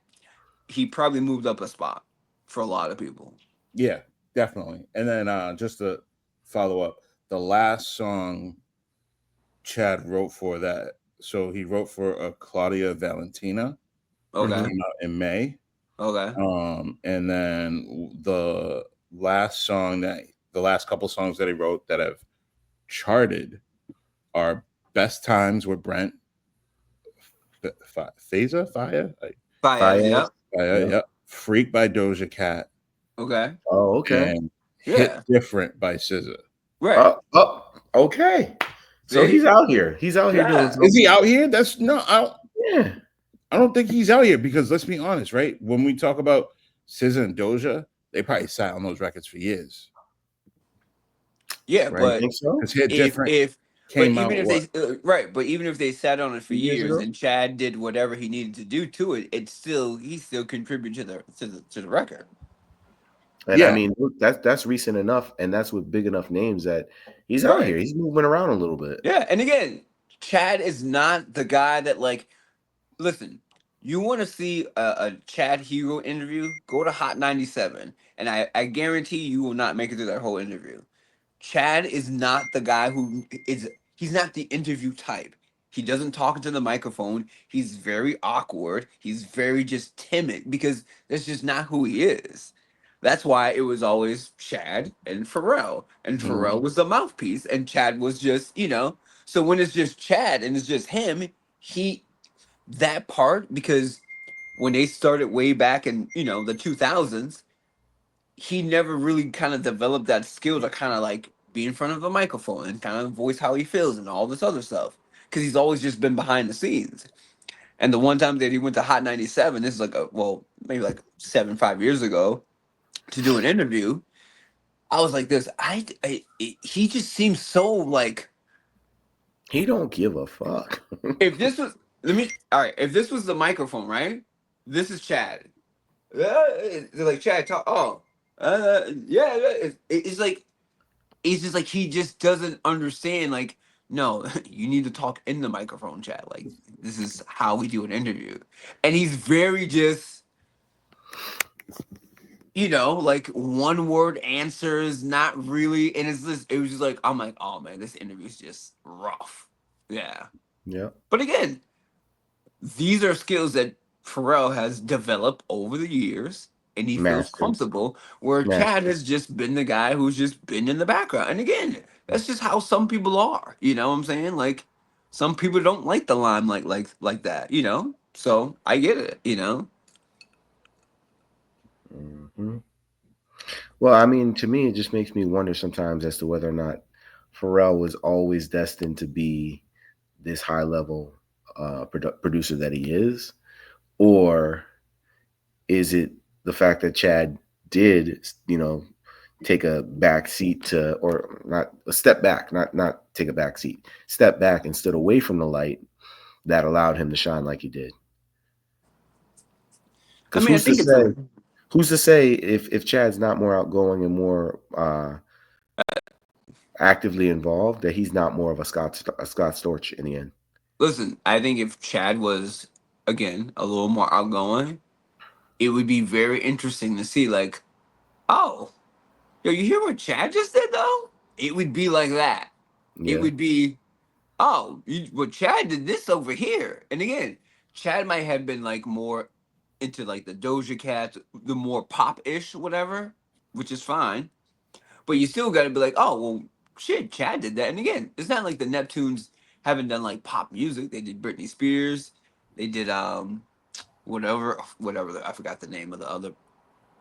[SPEAKER 3] he probably moved up a spot for a lot of people.
[SPEAKER 2] Yeah, definitely. And then just to follow up, the last song Chad wrote for that, so he wrote for Claudia Valentina.
[SPEAKER 3] Okay.
[SPEAKER 2] It came out in May.
[SPEAKER 3] Okay.
[SPEAKER 2] And then the last couple songs that he wrote that have charted are Best Times with Brent, Faya,
[SPEAKER 3] Fire. Yep.
[SPEAKER 2] yeah. Freak by Doja Cat,
[SPEAKER 3] Okay.
[SPEAKER 1] Oh, okay.
[SPEAKER 2] and
[SPEAKER 3] Yeah.
[SPEAKER 2] Hit Different by SZA.
[SPEAKER 3] Right.
[SPEAKER 1] Okay. So
[SPEAKER 3] See?
[SPEAKER 1] he's out here. He's out here doing something.
[SPEAKER 2] Is he out here? That's no.
[SPEAKER 1] Yeah.
[SPEAKER 2] I don't think he's out here because let's be honest, right? When we talk about SZA and Doja, they probably sat on those records for years.
[SPEAKER 3] Yeah,
[SPEAKER 1] Right?
[SPEAKER 3] but
[SPEAKER 1] I think so.
[SPEAKER 2] Hit Different
[SPEAKER 3] if
[SPEAKER 2] came
[SPEAKER 3] but
[SPEAKER 2] out
[SPEAKER 3] even if they right, but even if they sat on it for
[SPEAKER 1] 2 years
[SPEAKER 3] years
[SPEAKER 1] ago.
[SPEAKER 3] and Chad did whatever he needed to do to it, he still contributed to the record.
[SPEAKER 1] And
[SPEAKER 2] Yeah.
[SPEAKER 1] I mean, look, that's recent enough, and that's with big enough names that he's out
[SPEAKER 3] Right.
[SPEAKER 1] here. He's moving around a little bit.
[SPEAKER 3] Yeah, and again, Chad is not the guy that like. Listen, you want to see a Chad Hero interview? Go to Hot 97, and I guarantee you will not make it through that whole interview. Chad is not the guy who is. He's not the interview type. He doesn't talk into the microphone. He's very awkward. He's very just timid because that's just not who he is. That's why it was always Chad and Pharrell. And Pharrell was the mouthpiece, and Chad was just, So when it's just Chad and it's just him, that part, because when they started way back in, the 2000s, he never really kind of developed that skill to kind of like be in front of a microphone and kind of voice how he feels and all this other stuff. Because he's always just been behind the scenes. And the one time that he went to Hot 97, this is like maybe like 5 years ago, to do an interview, I was like this. He just seems so like,
[SPEAKER 1] He don't give a fuck.
[SPEAKER 3] if this was, all right, if this was the microphone, right? This is Chad. They're like, Chad, talk. Oh, yeah. It's like, it's just like he just doesn't understand. Like, no, you need to talk in the microphone, Chad. Like, this is how we do an interview. And he's very just, like one word answers, not really. And it was just like, I'm like, oh man, this interview is just rough. Yeah.
[SPEAKER 1] Yeah.
[SPEAKER 3] But again, these are skills that Pharrell has developed over the years and he feels
[SPEAKER 1] Mastered.
[SPEAKER 3] comfortable, where Chad
[SPEAKER 1] Mastered.
[SPEAKER 3] has just been the guy who's just been in the background. And again, that's just how some people are. You know what I'm saying? Like some people don't like the limelight like that, So I get it.
[SPEAKER 1] Mm-hmm. Well, I mean, to me, it just makes me wonder sometimes as to whether or not Pharrell was always destined to be this high level producer that he is, or is it the fact that Chad did, take a back seat to, or not a step back, not take a back seat, step back and stood away from the light that allowed him to shine like he did?
[SPEAKER 3] I
[SPEAKER 1] Because
[SPEAKER 3] mean, I think it's a
[SPEAKER 1] who's to say if Chad's not more outgoing and more actively involved, that he's not more of a Scott Storch in the end?
[SPEAKER 3] listen, I think if Chad was again a little more outgoing, it would be very interesting to see like, oh, yo, you hear what Chad just did though? It would be like that. It
[SPEAKER 1] Yeah.
[SPEAKER 3] would be, oh, well, Chad did this over here. And again, Chad might have been like more into like the Doja Cat, the more pop-ish, whatever, which is fine. But you still got to be like, oh, well, shit, Chad did that. And again, it's not like the Neptunes haven't done like pop music. They did Britney Spears. They did whatever. I forgot the name of the other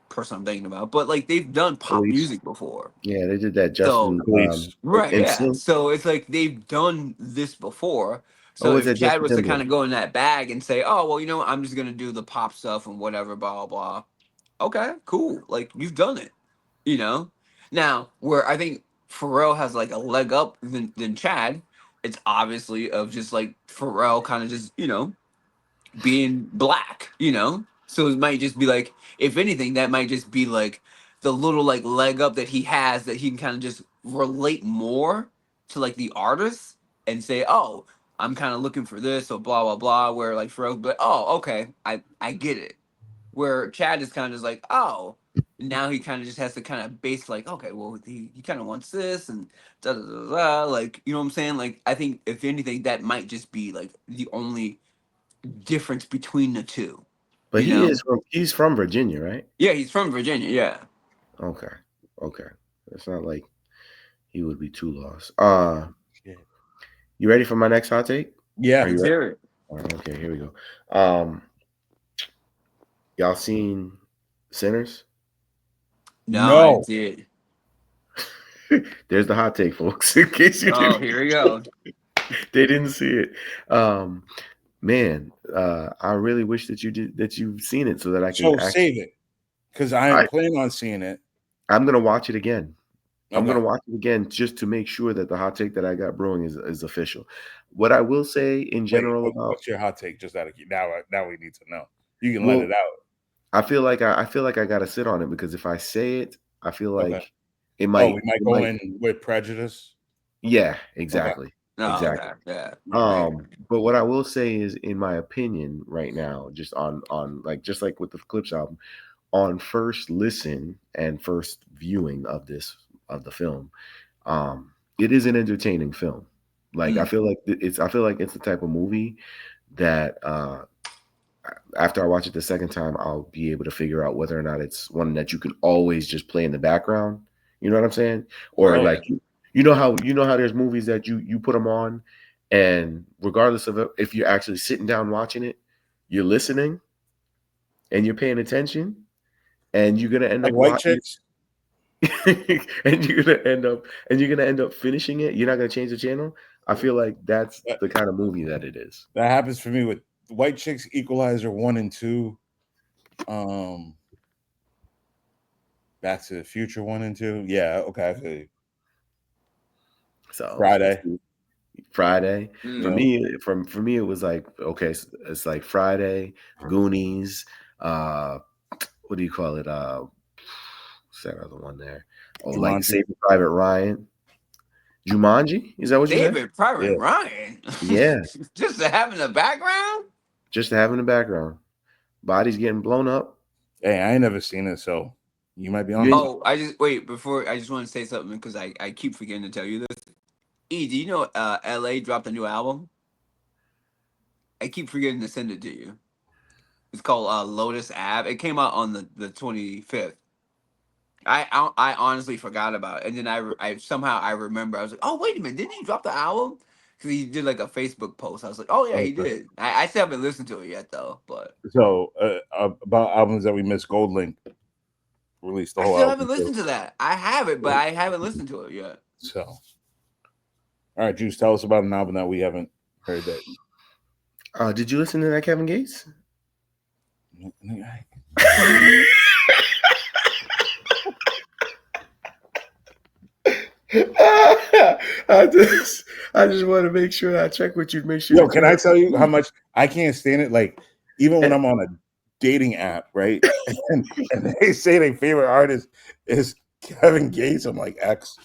[SPEAKER 3] person I'm thinking about. But like they've done pop
[SPEAKER 1] Police.
[SPEAKER 3] music before.
[SPEAKER 1] Yeah, they did that
[SPEAKER 3] So
[SPEAKER 1] Justin
[SPEAKER 2] Police.
[SPEAKER 3] right, yeah.
[SPEAKER 1] Instant.
[SPEAKER 3] So it's like they've done this before.
[SPEAKER 1] Oh,
[SPEAKER 3] So
[SPEAKER 1] was
[SPEAKER 3] if
[SPEAKER 1] that
[SPEAKER 3] Chad
[SPEAKER 1] Justin
[SPEAKER 3] was to kind
[SPEAKER 1] Timberlake?
[SPEAKER 3] of go in that bag and say, "Oh, well, I'm just gonna do the pop stuff and whatever, blah blah blah." Okay, cool. Like you've done it, you know. Now, where I think Pharrell has like a leg up than Chad, it's obviously of just like Pharrell kind of just being black. So it might just be like, if anything, that might just be like the little like leg up that he has that he can kind of just relate more to like the artist and say, oh, I'm kind of looking for this or blah blah blah. Where like Pharrell, but oh, okay, I get it. Where Chad is kind of just like, oh, now he kind of just has to kind of base like, okay, well he kind of wants this and da da da da. Like you know what I'm saying? Like I think if anything, that might just be like the only difference between the two.
[SPEAKER 1] But he's from Virginia, right?
[SPEAKER 3] Yeah, he's from Virginia. Yeah.
[SPEAKER 1] Okay. Okay. It's not like he would be too lost.
[SPEAKER 2] Yeah.
[SPEAKER 1] You ready for my next hot take?
[SPEAKER 2] Yeah.
[SPEAKER 1] Are you
[SPEAKER 3] Let's
[SPEAKER 1] ready?
[SPEAKER 3] hear it.
[SPEAKER 1] All right, okay, here we go. Y'all seen Sinners?
[SPEAKER 3] No, I
[SPEAKER 2] No.
[SPEAKER 3] did.
[SPEAKER 1] There's the hot take, folks. In case you
[SPEAKER 3] Oh,
[SPEAKER 1] didn't,
[SPEAKER 3] here we go.
[SPEAKER 1] they didn't see it. Man, I really wish that you've seen it so that I can
[SPEAKER 2] save it, because I am planning on seeing it.
[SPEAKER 1] I'm gonna watch it again.
[SPEAKER 2] Okay.
[SPEAKER 1] I'm gonna watch it again just to make sure that the hot take that I got brewing is official. What I will say in general about
[SPEAKER 2] what's your hot take? Just out of now we need to know. You can let it out.
[SPEAKER 1] I feel like I gotta sit on it, because if I say it, I feel like it
[SPEAKER 2] we
[SPEAKER 1] might
[SPEAKER 2] go in with prejudice.
[SPEAKER 1] Yeah, exactly.
[SPEAKER 3] Oh,
[SPEAKER 1] Exactly.
[SPEAKER 3] okay. Yeah.
[SPEAKER 1] But what I will say is, in my opinion, right now, just on just like with the Clipse album, on first listen and first viewing of the film, it is an entertaining film. Like I feel like it's the type of movie that after I watch it the second time, I'll be able to figure out whether or not it's one that you can always just play in the background. You know what I'm saying? Or like you know how there's movies that you put them on, and regardless of if you're actually sitting down watching it, you're listening and you're paying attention, and you're gonna end up
[SPEAKER 2] White
[SPEAKER 1] watching,
[SPEAKER 2] Chicks.
[SPEAKER 1] and you're gonna end up finishing it. You're not gonna change the channel. I feel like that's the kind of movie that it is.
[SPEAKER 2] That happens for me with White Chicks, Equalizer 1 and 2, Back to the Future 1 and 2. Yeah, okay, I feel you.
[SPEAKER 1] So
[SPEAKER 2] Friday.
[SPEAKER 1] For me, it was like, okay, it's like Friday, Goonies, what do you call it? What's that other one there? Oh,
[SPEAKER 2] Jumanji.
[SPEAKER 1] like Saving Private Ryan. Jumanji? Is that what you said?
[SPEAKER 3] Saving Private Ryan.
[SPEAKER 1] Yeah.
[SPEAKER 3] Just to have in the background?
[SPEAKER 1] Just to have in the background. Bodies getting blown up.
[SPEAKER 2] Hey, I ain't never seen it, so You might be on.
[SPEAKER 3] Oh, I just want to say something because I keep forgetting to tell you this. E, do you know LA dropped a new album? I keep forgetting to send it to you. It's called Lotus Ave. It came out on the 25th. I honestly forgot about it, and then I somehow I remember. I was like, oh wait a minute, didn't he drop the album? Because he did like a Facebook post. I was like, oh yeah, he did. I still haven't listened to it yet though. But
[SPEAKER 2] so about albums that we missed, Gold Link released the whole
[SPEAKER 3] still
[SPEAKER 2] album.
[SPEAKER 3] haven't listened to that. I have it, but I haven't listened to it yet.
[SPEAKER 2] So, all right, Juice, tell us about an album that we haven't heard that.
[SPEAKER 1] Did you listen to that Kevin Gates? I just want to make sure I check with you to make sure.
[SPEAKER 2] Yo, can I tell you how much I can't stand it? Like, even when I'm on a dating app, right? and they say their favorite artist is Kevin Gates, I'm like, X.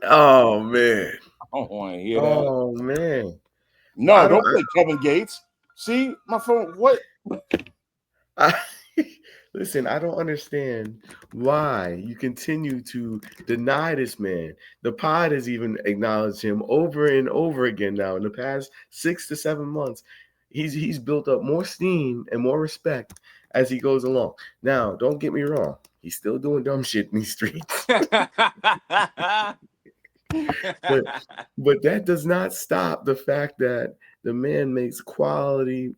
[SPEAKER 1] Oh man.
[SPEAKER 2] I don't want to hear that.
[SPEAKER 1] Oh man.
[SPEAKER 2] No, don't play Kevin Gates. See, my phone, what?
[SPEAKER 1] Listen, I don't understand why you continue to deny this man. The pod has even acknowledged him over and over again now in the past 6 to 7 months. He's built up more steam and more respect as he goes along. Now, don't get me wrong. He's still doing dumb shit in these streets. But that does not stop the fact that the man makes quality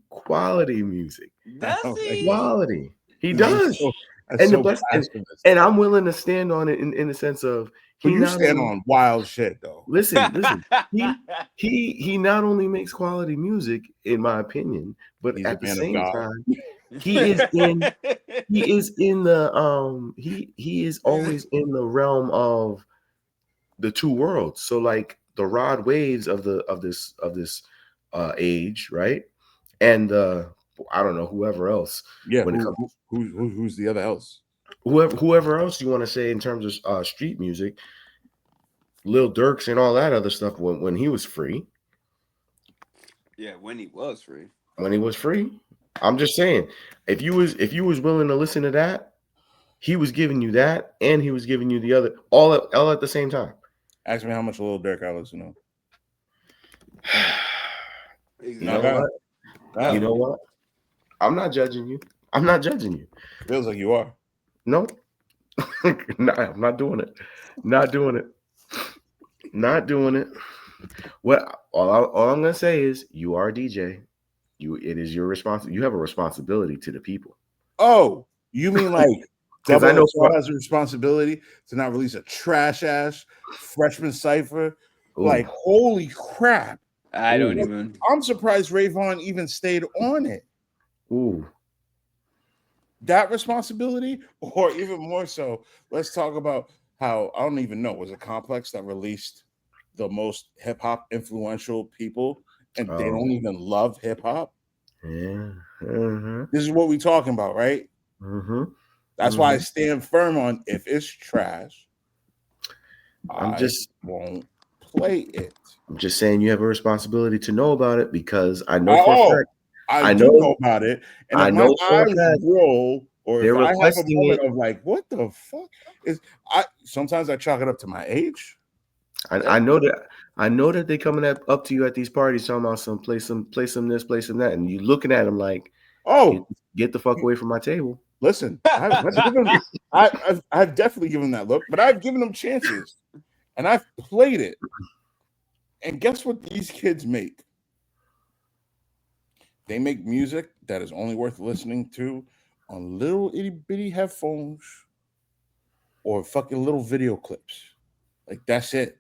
[SPEAKER 1] music.
[SPEAKER 3] Does he?
[SPEAKER 1] Quality. He does. And I'm willing to stand on it in the sense of
[SPEAKER 2] you stand on wild shit though.
[SPEAKER 1] Listen. He not only makes quality music, in my opinion, but he's at the same time, he is always in the realm of the two worlds. So like the Rod Waves of this age, right? And I don't know, whoever else.
[SPEAKER 2] Yeah, who's the other else?
[SPEAKER 1] Whoever else you want to say in terms of street music, Lil Durks and all that other stuff when he was free.
[SPEAKER 3] Yeah, when he was free.
[SPEAKER 1] When he was free. I'm just saying, if you was willing to listen to that, he was giving you that, and he was giving you the other, all at the same time.
[SPEAKER 2] Ask me how much Lil Durk I listen to.
[SPEAKER 1] You know what? I'm not judging you.
[SPEAKER 2] Feels like you are.
[SPEAKER 1] No. No, I'm not doing it. Not doing it. Well, all I'm gonna say is you are a DJ. It is your responsibility. You have a responsibility to the people.
[SPEAKER 2] Oh, you mean like
[SPEAKER 1] because I know
[SPEAKER 2] Paul has a responsibility to not release a trash ass freshman cipher. Ooh. Like, holy crap. I'm surprised Rayvon even stayed on it.
[SPEAKER 1] Ooh.
[SPEAKER 2] That responsibility, or even more so, let's talk about how, I don't even know, was it Complex that released the most hip hop influential people and they don't even love hip hop?
[SPEAKER 1] Yeah.
[SPEAKER 2] This is what we're talking about, right? That's why I stand firm on if it's trash, I won't play it.
[SPEAKER 1] I'm just saying you have a responsibility to know about it because I know for a fact.
[SPEAKER 2] I know about it, and if my eyes roll, or if I have a moment of like, "What the fuck is?" Sometimes I chalk it up to my age.
[SPEAKER 1] I know that they coming up to you at these parties talking about play some this, play some that, and you looking at them like,
[SPEAKER 2] "Oh,
[SPEAKER 1] get the fuck away from my table."
[SPEAKER 2] Listen, I've definitely given them that look, but I've given them chances, and I've played it. And guess what these kids make? They make music that is only worth listening to on little itty bitty headphones or fucking little video clips. Like, that's it.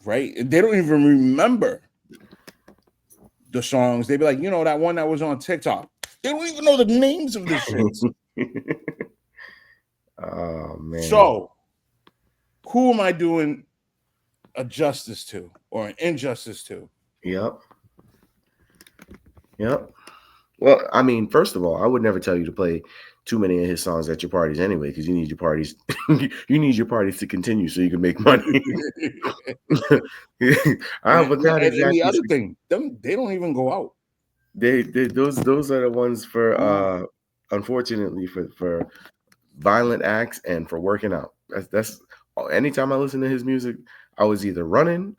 [SPEAKER 2] Right? And they don't even remember the songs. They be like, that one that was on TikTok. They don't even know the names of this shit.
[SPEAKER 1] Oh, man.
[SPEAKER 2] So, who am I doing a justice to or an injustice to?
[SPEAKER 1] Yep. Well, I mean, first of all, I would never tell you to play too many of his songs at your parties anyway, because you need your parties. You need your parties to continue so you can make money.
[SPEAKER 2] But the other thing, they don't even go out.
[SPEAKER 1] Those are the ones for unfortunately, for violent acts and for working out. That's anytime I listen to his music, I was either running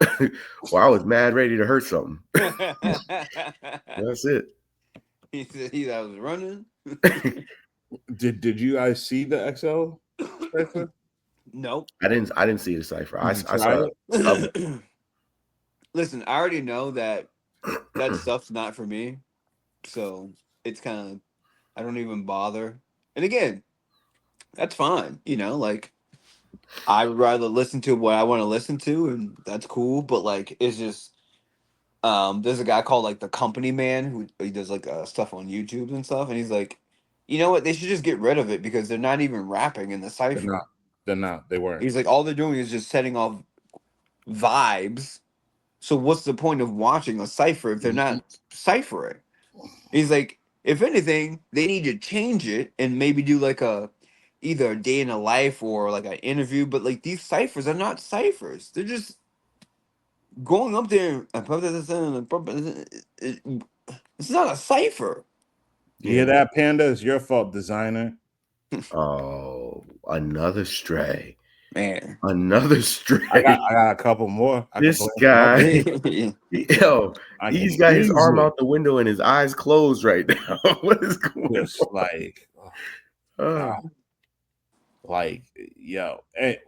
[SPEAKER 1] or I was mad ready to hurt something. That's it.
[SPEAKER 3] He said I was running.
[SPEAKER 2] Did you guys see the XL cipher?
[SPEAKER 3] Nope.
[SPEAKER 1] I didn't see the cipher. I
[SPEAKER 2] Did you try
[SPEAKER 1] saw
[SPEAKER 2] it?
[SPEAKER 3] Listen, I already know that stuff's not for me, so it's kind of I don't even bother. And again, that's fine. Like I would rather listen to what I want to listen to, and that's cool. But like, it's just there's a guy called like the Company Man who he does like stuff on YouTube and stuff, and he's like, you know what? They should just get rid of it because they're not even rapping in the
[SPEAKER 2] They're
[SPEAKER 3] cipher.
[SPEAKER 2] not. They're not. They weren't.
[SPEAKER 3] He's like, all they're doing is just setting off vibes. So what's the point of watching a cipher if they're not ciphering? He's like, if anything, they need to change it and maybe do like either a day in a life or like an interview. But like these ciphers are not ciphers. They're just going up there. It's not a cipher.
[SPEAKER 2] You hear that, Panda? It's your fault, designer.
[SPEAKER 1] Oh, another stray.
[SPEAKER 3] Man.
[SPEAKER 1] Another stray.
[SPEAKER 2] I got a couple more.
[SPEAKER 1] This guy, yo, he's got his arm out the window and his eyes closed right now. What is going on?
[SPEAKER 2] Like, yo, hey,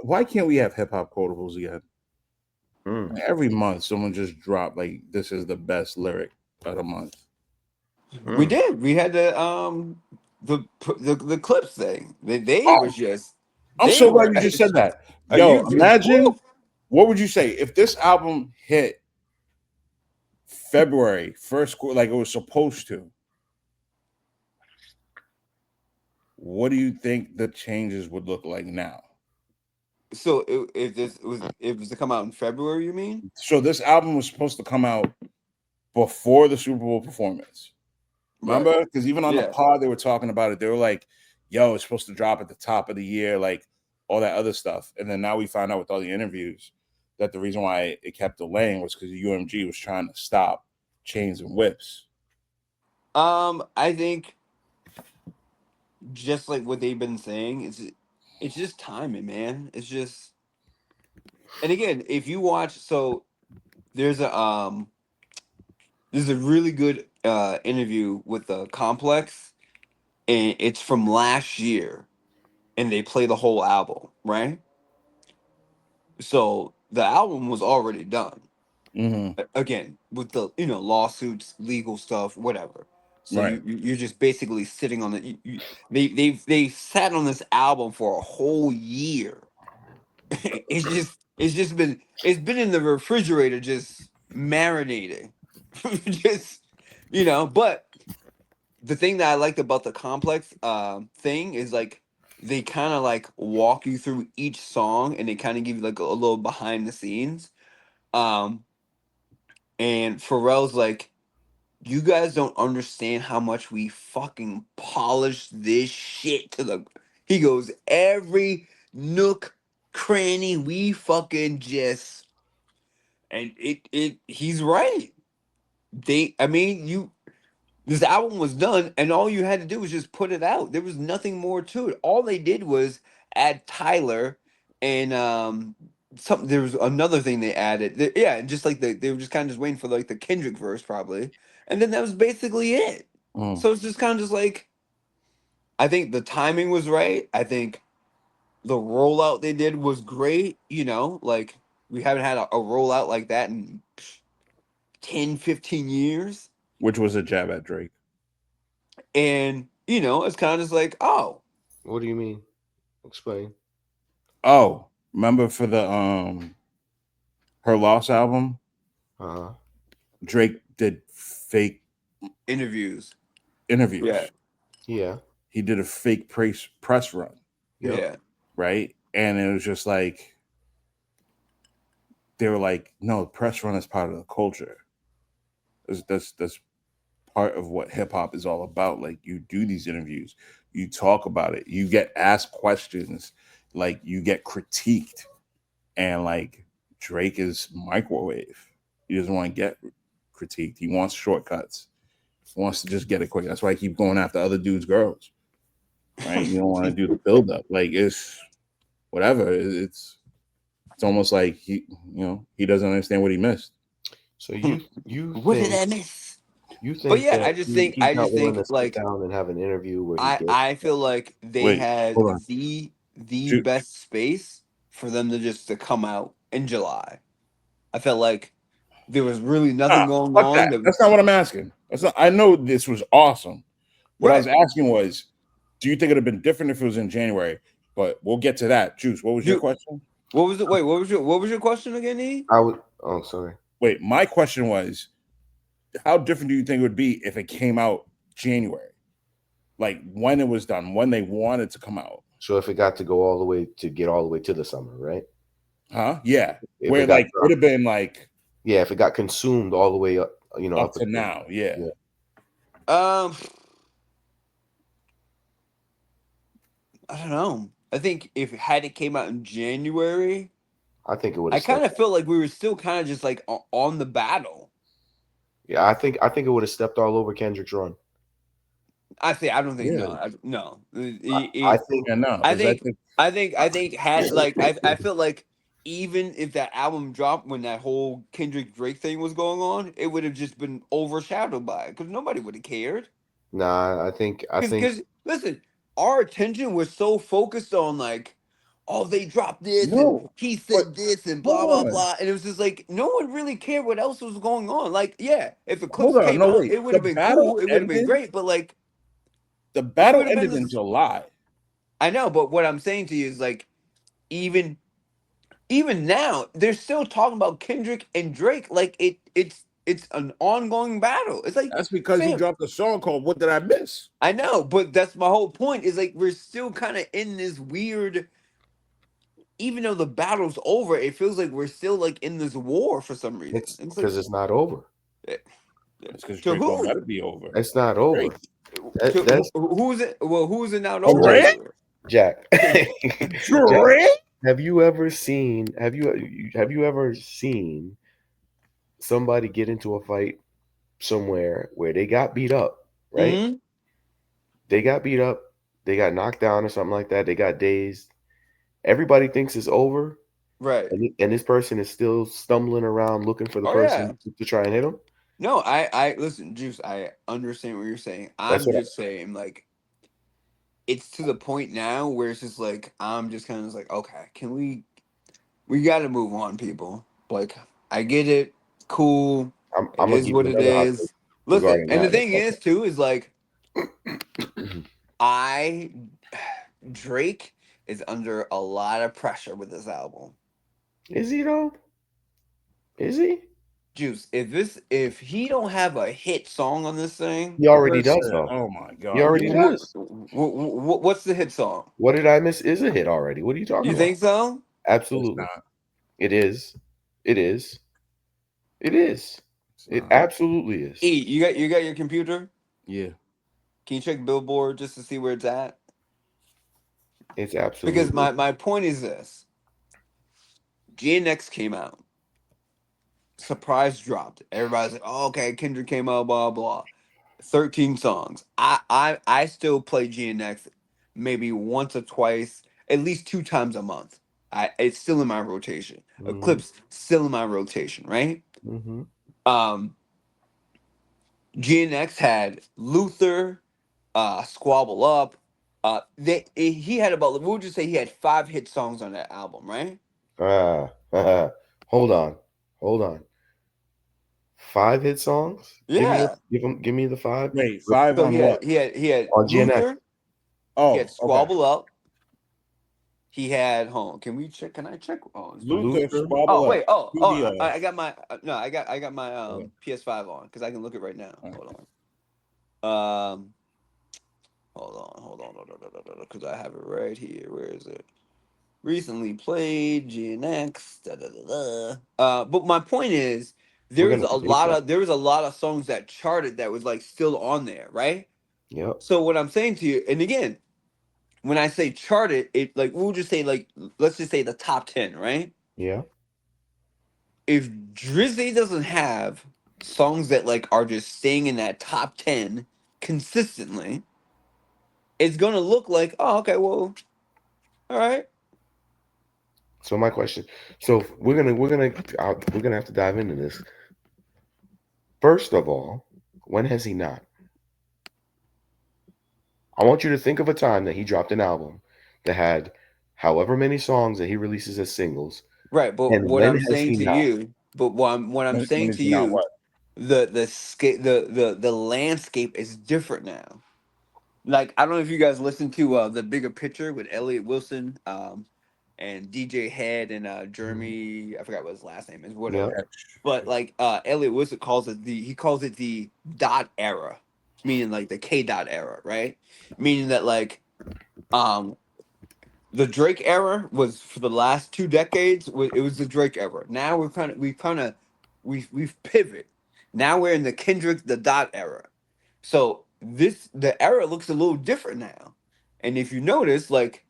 [SPEAKER 2] why can't we have hip hop quotables again? Every month, someone just dropped like, "This is the best lyric of the month."
[SPEAKER 3] We did. We had the Clipse thing. They was just.
[SPEAKER 2] I'm so glad you just said that. Yo, imagine what would you say if this album hit February first quarter like it was supposed to? What do you think the changes would look like now?
[SPEAKER 3] So if it was to come out in February, you mean?
[SPEAKER 2] So this album was supposed to come out before the Super Bowl performance. Remember? Because even on the pod, they were talking about it. They were like, yo, it's supposed to drop at the top of the year, like all that other stuff. And then now we found out with all the interviews that the reason why it kept delaying was because UMG was trying to stop Chains and Whips.
[SPEAKER 3] I think just like what they've been saying, it's just timing, man. It's just, and again, if you watch, so there's a really good interview with the Complex, and it's from last year, and they play the whole album, right? So the album was already done. Again, with the lawsuits, legal stuff, whatever. So you're just basically sitting on they sat on this album for a whole year. It's been in the refrigerator just marinating. Just but the thing that I liked about the Complex thing is like they kind of like walk you through each song and they kind of give you like a little behind the scenes. And Pharrell's like, you guys don't understand how much we fucking polished this shit to the. He goes, every nook, cranny, we fucking just. And he's right. This album was done, and all you had to do was just put it out. There was nothing more to it. All they did was add Tyler and something. There was another thing they added. Just like they were just kind of just waiting for like the Kendrick verse probably, and then that was basically it. So it's just kind of just like, I think the timing was right. I think the rollout they did was great. Like we haven't had a rollout like that in 10, 15 years.
[SPEAKER 2] Which was a jab at Drake.
[SPEAKER 3] And, it's kind of just like, oh.
[SPEAKER 1] What do you mean? Explain.
[SPEAKER 2] Oh, remember for the Her Loss album? Drake did fake
[SPEAKER 3] interviews.
[SPEAKER 1] Yeah.
[SPEAKER 2] He did a fake press run.
[SPEAKER 3] Yeah.
[SPEAKER 2] Right? And it was just like, they were like, no, press run is part of the culture. That's part of what hip hop is all about. Like, you do these interviews, you talk about it, you get asked questions, like you get critiqued, and like Drake is microwave. He doesn't want to get critiqued. He wants shortcuts. wants to just get it quick. That's why I keep going after other dudes' girls. Right? You don't want to do the build up. Like it's whatever. It's almost like he doesn't understand what he missed.
[SPEAKER 1] So you
[SPEAKER 3] what did I miss?
[SPEAKER 1] You think?
[SPEAKER 3] But yeah,
[SPEAKER 1] that
[SPEAKER 3] I just think
[SPEAKER 1] to
[SPEAKER 3] like
[SPEAKER 1] sit down and have an interview where
[SPEAKER 3] I feel like they had the best space for them to come out in July. I felt like there was really nothing going on.
[SPEAKER 2] That's not what I'm asking. I know this was awesome. What I was asking was, do you think it'd have been different if it was in January? But we'll get to that. Juice, what was your question?
[SPEAKER 3] What was it? Wait, what was your question again, E?
[SPEAKER 1] Sorry.
[SPEAKER 2] Wait, my question was, how different do you think it would be if it came out January? Like when it was done, when they wanted to come out.
[SPEAKER 1] So if it got to go all the way to the summer, right?
[SPEAKER 2] Huh? Yeah. Where like it would have been like,
[SPEAKER 1] yeah, if it got consumed all the way up,
[SPEAKER 2] up to now, yeah.
[SPEAKER 3] I don't know. I think if it came out in January,
[SPEAKER 1] I think it would.
[SPEAKER 3] I kind of felt like we were still kind of just like on the battle.
[SPEAKER 1] Yeah, I think it would have stepped all over Kendrick's run.
[SPEAKER 3] I don't think no.
[SPEAKER 1] I think
[SPEAKER 2] no.
[SPEAKER 3] I think had like I feel like even if that album dropped when that whole Kendrick Drake thing was going on, it would have just been overshadowed by it because nobody would have cared.
[SPEAKER 1] Nah, I think
[SPEAKER 3] because listen, our attention was so focused on like, oh, they dropped this and he said this and blah blah blah, and it was just like no one really cared what else was going on. Like, yeah, if Clipse came out, it would have been cool, it would have been great, but like
[SPEAKER 2] the battle ended in July.
[SPEAKER 3] I know, but what I'm saying to you is like even now they're still talking about Kendrick and Drake like it's an ongoing battle. It's like
[SPEAKER 2] that's because he dropped a song called "What Did I Miss?"
[SPEAKER 3] I know, but that's my whole point. Is like we're still kind of in this weird. Even though the battle's over, it feels like we're still like in this war for some reason.
[SPEAKER 1] It's because it's not over.
[SPEAKER 2] It's because Drake won't let it be over.
[SPEAKER 1] It's not over.
[SPEAKER 3] Who's it? Well, who's it not over?
[SPEAKER 1] Jack.
[SPEAKER 2] Drake?
[SPEAKER 1] Have you ever seen somebody get into a fight somewhere where they got beat up, right?
[SPEAKER 3] Mm-hmm.
[SPEAKER 1] They got beat up, they got knocked down or something like that, they got dazed. Everybody thinks it's over.
[SPEAKER 3] Right.
[SPEAKER 1] And this person is still stumbling around looking for the person to try and hit him.
[SPEAKER 3] No, I listen, Juice, I understand what you're saying. I'm just saying, like, it's to the point now where it's just like I'm just kind of like, okay, can we got to move on, people. Like, I get it, cool. It is what it is. Listen, and the thing is too is like, Drake is under a lot of pressure with this album.
[SPEAKER 1] Is he though? Is he?
[SPEAKER 3] Juice, if he don't have a hit song on this thing,
[SPEAKER 1] he already does though.
[SPEAKER 2] Oh my god,
[SPEAKER 1] he already does.
[SPEAKER 3] What's the hit song?
[SPEAKER 1] What Did I Miss is a hit already. What are you talking about?
[SPEAKER 3] You think so?
[SPEAKER 1] Absolutely. It is. It is. It is. It absolutely is.
[SPEAKER 3] E, you got your computer?
[SPEAKER 2] Yeah.
[SPEAKER 3] Can you check Billboard just to see where it's at?
[SPEAKER 1] It's absolutely
[SPEAKER 3] because my point is this: GNX came out. Surprise dropped. Everybody's like, oh, okay, Kendrick came out, blah blah. 13 songs. I still play GNX maybe once or twice, at least 2 times a month. It's still in my rotation. Clipse still in my rotation, right?
[SPEAKER 1] Mm-hmm.
[SPEAKER 3] GNX had Luther, Squabble Up. He had about, what would you say, he had 5 hit songs on that album, right?
[SPEAKER 1] Hold on. 5 hit songs?
[SPEAKER 3] Yeah.
[SPEAKER 1] Give me the 5.
[SPEAKER 2] Wait, 5
[SPEAKER 3] so
[SPEAKER 2] on what?
[SPEAKER 3] He had
[SPEAKER 1] on
[SPEAKER 3] Luther.
[SPEAKER 1] GNX.
[SPEAKER 3] He had Squabble Up. He had Can we check? Can I check?
[SPEAKER 2] Luther, Squabble
[SPEAKER 3] Up.
[SPEAKER 2] Wait.
[SPEAKER 3] I got my I got my PS5 on because I can look it right now. Hold on, because I have it right here. Where is it? Recently played GNX. But my point is, there was a lot of songs that charted that was like still on there, right?
[SPEAKER 1] Yep.
[SPEAKER 3] So what I'm saying to you, and again, when I say charted, it like we'll just say like let's just say the top 10, right?
[SPEAKER 1] Yeah.
[SPEAKER 3] If Drizzy doesn't have songs that like are just staying in that top 10 consistently, it's gonna look like, oh, okay, well, all right.
[SPEAKER 1] So my question, so we're gonna have to dive into this. First of all, when has he not? I want you to think of a time that he dropped an album that had however many songs that he releases as singles,
[SPEAKER 3] Right, but
[SPEAKER 1] and
[SPEAKER 3] what
[SPEAKER 1] when
[SPEAKER 3] I'm
[SPEAKER 1] has
[SPEAKER 3] saying
[SPEAKER 1] he
[SPEAKER 3] to
[SPEAKER 1] not?
[SPEAKER 3] you, but what I'm
[SPEAKER 2] When
[SPEAKER 3] saying
[SPEAKER 2] is
[SPEAKER 3] to
[SPEAKER 2] he not
[SPEAKER 3] you,
[SPEAKER 2] what?
[SPEAKER 3] the landscape is different now. Like I don't know if you guys listen to the Bigger Picture with Elliot Wilson, and DJ Head and Jeremy, I forgot what his last name is,
[SPEAKER 1] Yeah.
[SPEAKER 3] whatever. But like Elliot Wilson calls it the dot era, meaning like the K dot era, right? Meaning that like um the Drake era was for the last 2 decades. It was the Drake era. Now we've pivot. Now we're in the Kendrick the dot era. So the era looks a little different now. And if you notice, like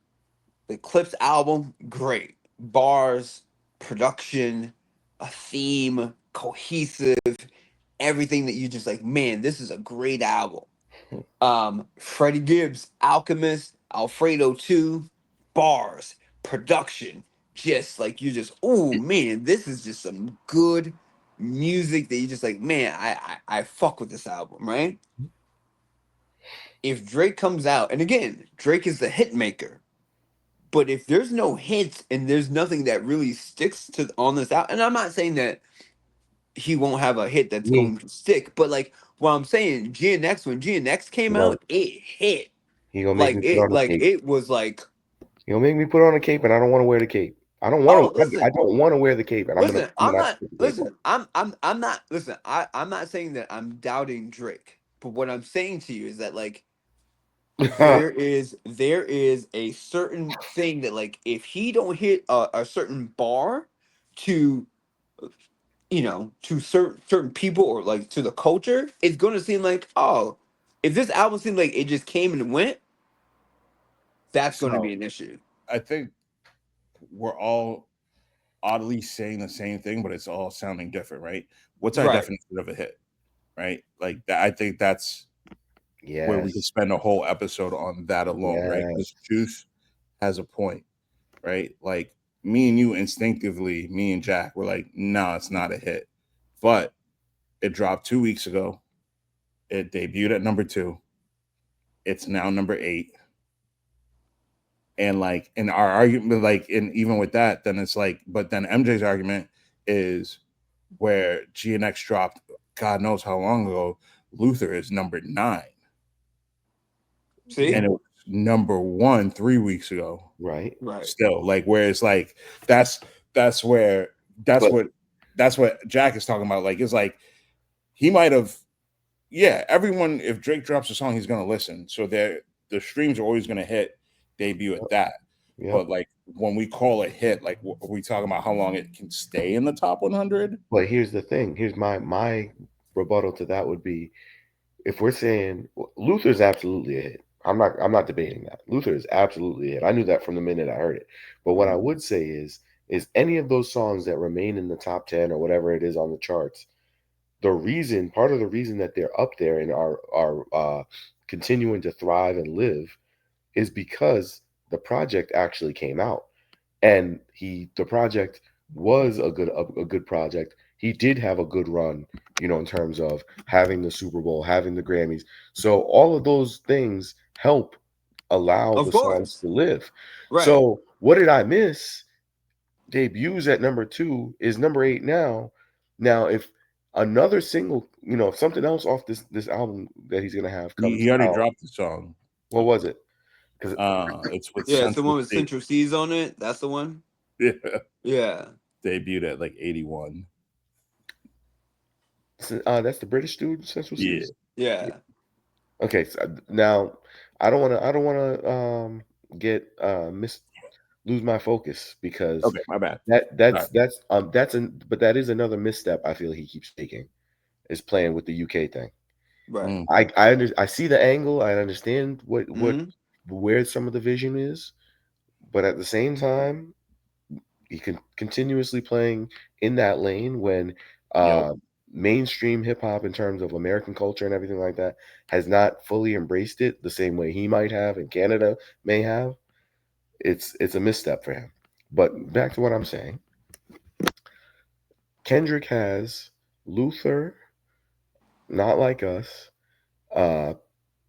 [SPEAKER 3] the Clipse album, great bars, production, a theme, cohesive, everything that you just like. Man, this is a great album. Freddie Gibbs, Alchemist, Alfredo 2, bars, production, just like you just, oh man, this is just some good music that you just like, man, I fuck with this album, right? If Drake comes out, and again, Drake is the hit maker, but if there's no hits and there's nothing that really sticks to on this album, and I'm not saying that he won't have a hit that's
[SPEAKER 1] He
[SPEAKER 3] going to stick, but like what I'm saying, GNX, when GNX came
[SPEAKER 1] right.
[SPEAKER 3] out, it hit.
[SPEAKER 1] He gonna make me put on a cape.
[SPEAKER 3] It was like,
[SPEAKER 1] He gonna make me put on a cape, and I don't want to wear the cape. I don't want
[SPEAKER 3] oh,
[SPEAKER 1] to. I
[SPEAKER 3] listen,
[SPEAKER 1] don't want to wear the cape, and
[SPEAKER 3] listen,
[SPEAKER 1] I'm
[SPEAKER 3] I'm
[SPEAKER 1] gonna have
[SPEAKER 3] not
[SPEAKER 1] to put the cape on.
[SPEAKER 3] listen, I'm not listen, I'm not saying that I'm doubting Drake, but what I'm saying to you is that like there is a certain thing that like if he don't hit a certain bar to to certain people or like to the culture, it's gonna seem like, oh, if this album seemed like it just came and went, that's gonna
[SPEAKER 2] So
[SPEAKER 3] be an issue.
[SPEAKER 2] I think we're all oddly saying the same thing, but it's all sounding different, right? What's our
[SPEAKER 3] Right.
[SPEAKER 2] definition of a hit, right? Like that, I think that's where we could
[SPEAKER 1] Yes.
[SPEAKER 2] spend a whole episode on that alone, right? Because
[SPEAKER 1] Yes.
[SPEAKER 2] Juice has a point, right? Like me and you instinctively, me and Jack, were like, no, it's not a hit. But it dropped 2 weeks ago. It debuted at number 2. It's now number 8. And like in our argument, like and even with that, then it's like, but then MJ's argument is where GNX dropped God knows how long ago. Luther is number 9.
[SPEAKER 3] See?
[SPEAKER 2] And it was number 1 3 weeks ago.
[SPEAKER 1] Right.
[SPEAKER 3] Right.
[SPEAKER 2] Still, like where it's like that's where that's
[SPEAKER 1] But
[SPEAKER 2] what that's what Jack is talking about. Like it's like he might have, yeah, everyone, if Drake drops a song, he's gonna listen. So the streams are always gonna hit debut at that.
[SPEAKER 1] yep.
[SPEAKER 2] But like when we call a hit, like are we talking about how long it can stay in the top 100?
[SPEAKER 1] But here's the thing. Here's my rebuttal to that would be, if we're saying Luther's absolutely a hit. I'm not debating that. Luther is absolutely a hit. I knew that from the minute I heard it. But what I would say is any of those songs that remain in the top 10 or whatever it is on the charts, part of the reason that they're up there and are continuing to thrive and live is because the project actually came out, and the project was a good project. He did have a good run, in terms of having the Super Bowl, having the Grammys. So all of those things help allow
[SPEAKER 3] Of
[SPEAKER 1] the songs
[SPEAKER 3] course.
[SPEAKER 1] to live.
[SPEAKER 3] Right.
[SPEAKER 1] So what did I miss? Debuts at number 2 is number 8 now. Now, if another single, if something else off this album that he's gonna have comes
[SPEAKER 2] He already
[SPEAKER 1] out,
[SPEAKER 2] dropped the song.
[SPEAKER 1] what was it? Because
[SPEAKER 2] It's with
[SPEAKER 3] Yeah, it's the
[SPEAKER 2] Central
[SPEAKER 3] one with
[SPEAKER 2] State.
[SPEAKER 3] Central C's on it. That's the one.
[SPEAKER 2] Yeah.
[SPEAKER 3] Yeah.
[SPEAKER 2] Debuted at like 81.
[SPEAKER 1] that's the British dude, Central
[SPEAKER 2] Yeah.
[SPEAKER 1] Seas.
[SPEAKER 3] Yeah.
[SPEAKER 1] Okay, so now I don't want to get lose my focus, because
[SPEAKER 2] Okay, my bad.
[SPEAKER 1] that
[SPEAKER 2] Sorry.
[SPEAKER 1] but that is another misstep I feel he keeps taking, is playing with the UK thing.
[SPEAKER 3] Right.
[SPEAKER 1] I see the angle. I understand
[SPEAKER 3] Hmm.
[SPEAKER 1] where some of the vision is, but at the same time, he can continuously playing in that lane when
[SPEAKER 2] Yep.
[SPEAKER 1] uh mainstream hip hop in terms of American culture and everything like that has not fully embraced it the same way he might have and Canada may have, it's a misstep for him. But back to what I'm saying. Kendrick has Luther, Not Like Us, uh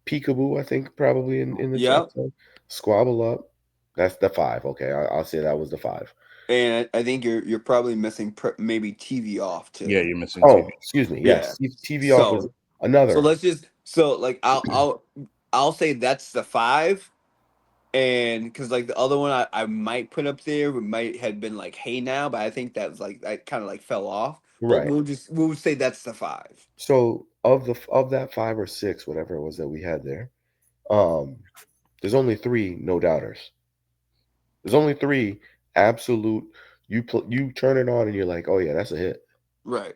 [SPEAKER 1] Peekaboo, I think probably in the top
[SPEAKER 3] Yep.
[SPEAKER 1] 10. Squabble Up. That's the 5. Okay, I'll say that was the 5.
[SPEAKER 3] And I think you're probably missing maybe TV off
[SPEAKER 2] Yeah,
[SPEAKER 3] too.
[SPEAKER 2] you're missing TV.
[SPEAKER 1] Oh, excuse me.
[SPEAKER 3] Yeah.
[SPEAKER 1] Yes, TV off was
[SPEAKER 3] So
[SPEAKER 1] another.
[SPEAKER 3] let's just like I'll say that's the 5. And because like the other one I might put up there might have been like Hey Now, but I think that's like that kind of like fell off. But
[SPEAKER 1] Right.
[SPEAKER 3] we'll say that's the 5.
[SPEAKER 1] So of that 5 or 6, whatever it was that we had there, there's only 3 no doubters. There's only 3 absolute. You turn it on and you're like, oh yeah, that's a hit.
[SPEAKER 3] Right.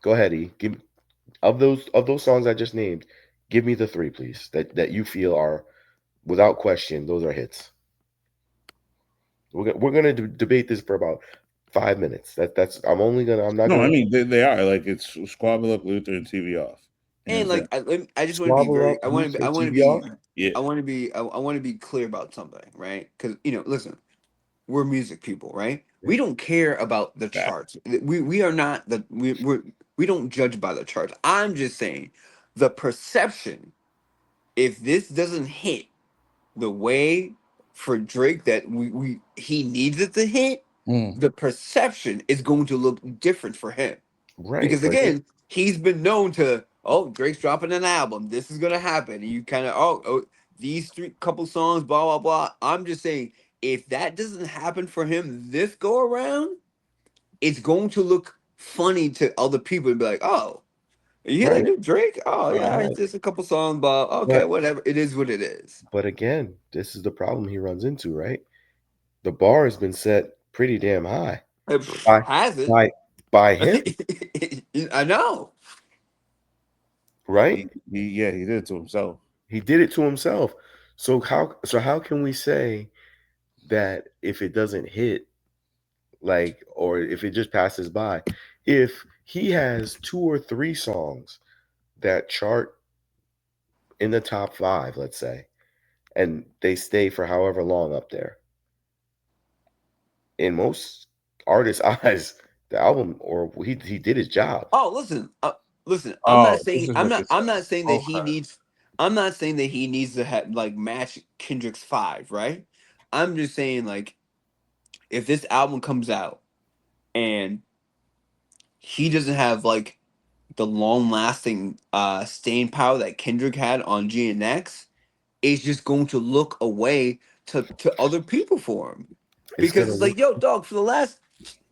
[SPEAKER 1] Go ahead, E. Give of those songs I just named. Give me the 3, please. That you feel are without question those are hits. We're gonna debate this for about 5 minutes. That's I'm not
[SPEAKER 2] No, I
[SPEAKER 1] gonna
[SPEAKER 2] mean they are like it's Squabble Up, Luther, and TV off.
[SPEAKER 3] And
[SPEAKER 2] Hands down.
[SPEAKER 3] like I just want to be
[SPEAKER 1] squabble
[SPEAKER 3] very
[SPEAKER 1] up, Luther, TV off.
[SPEAKER 2] Yeah.
[SPEAKER 3] I want to be clear about something, right? Because listen, we're music people, right?
[SPEAKER 1] Yeah.
[SPEAKER 3] We don't care about the
[SPEAKER 2] Fact.
[SPEAKER 3] charts. We are not we don't judge by the charts. I'm just saying the perception. If this doesn't hit the way for Drake that he needs it to hit,
[SPEAKER 2] Mm.
[SPEAKER 3] the perception is going to look different for him.
[SPEAKER 1] Right,
[SPEAKER 3] Because
[SPEAKER 1] but
[SPEAKER 3] again, he's been known to, oh, Drake's dropping an album. This is gonna happen. And you kind of, these 3 couple songs, blah blah blah. I'm just saying, if that doesn't happen for him this go around, it's going to look funny to other people and be like, oh, you hear that
[SPEAKER 1] right,
[SPEAKER 3] new Drake? Oh yeah, it's
[SPEAKER 1] right.
[SPEAKER 3] just a couple songs, but okay,
[SPEAKER 1] But
[SPEAKER 3] whatever. It is what it is.
[SPEAKER 1] but again, this is the problem he runs into, right? The bar has been set pretty damn high by
[SPEAKER 3] Has it?
[SPEAKER 1] by by him,
[SPEAKER 3] I know.
[SPEAKER 1] right?
[SPEAKER 2] He did it to himself.
[SPEAKER 1] He did it to himself. So how can we say that if it doesn't hit, like, or if it just passes by, if he has 2 or 3 songs that chart in the top 5, let's say, and they stay for however long up there, in most artists' eyes, the album or he did his job.
[SPEAKER 3] Oh, listen.
[SPEAKER 2] Oh, this is what you're
[SPEAKER 3] I'm
[SPEAKER 2] saying.
[SPEAKER 3] not saying that he
[SPEAKER 2] Okay.
[SPEAKER 3] needs. I'm not saying that he needs to have like match Kendrick's 5, right? I'm just saying like if this album comes out and he doesn't have like the long lasting staying power that Kendrick had on GNX, it's just going to look away to other people for him.
[SPEAKER 1] It's
[SPEAKER 3] Because
[SPEAKER 1] gonna
[SPEAKER 3] it's
[SPEAKER 1] look.
[SPEAKER 3] like, yo, dog, for the last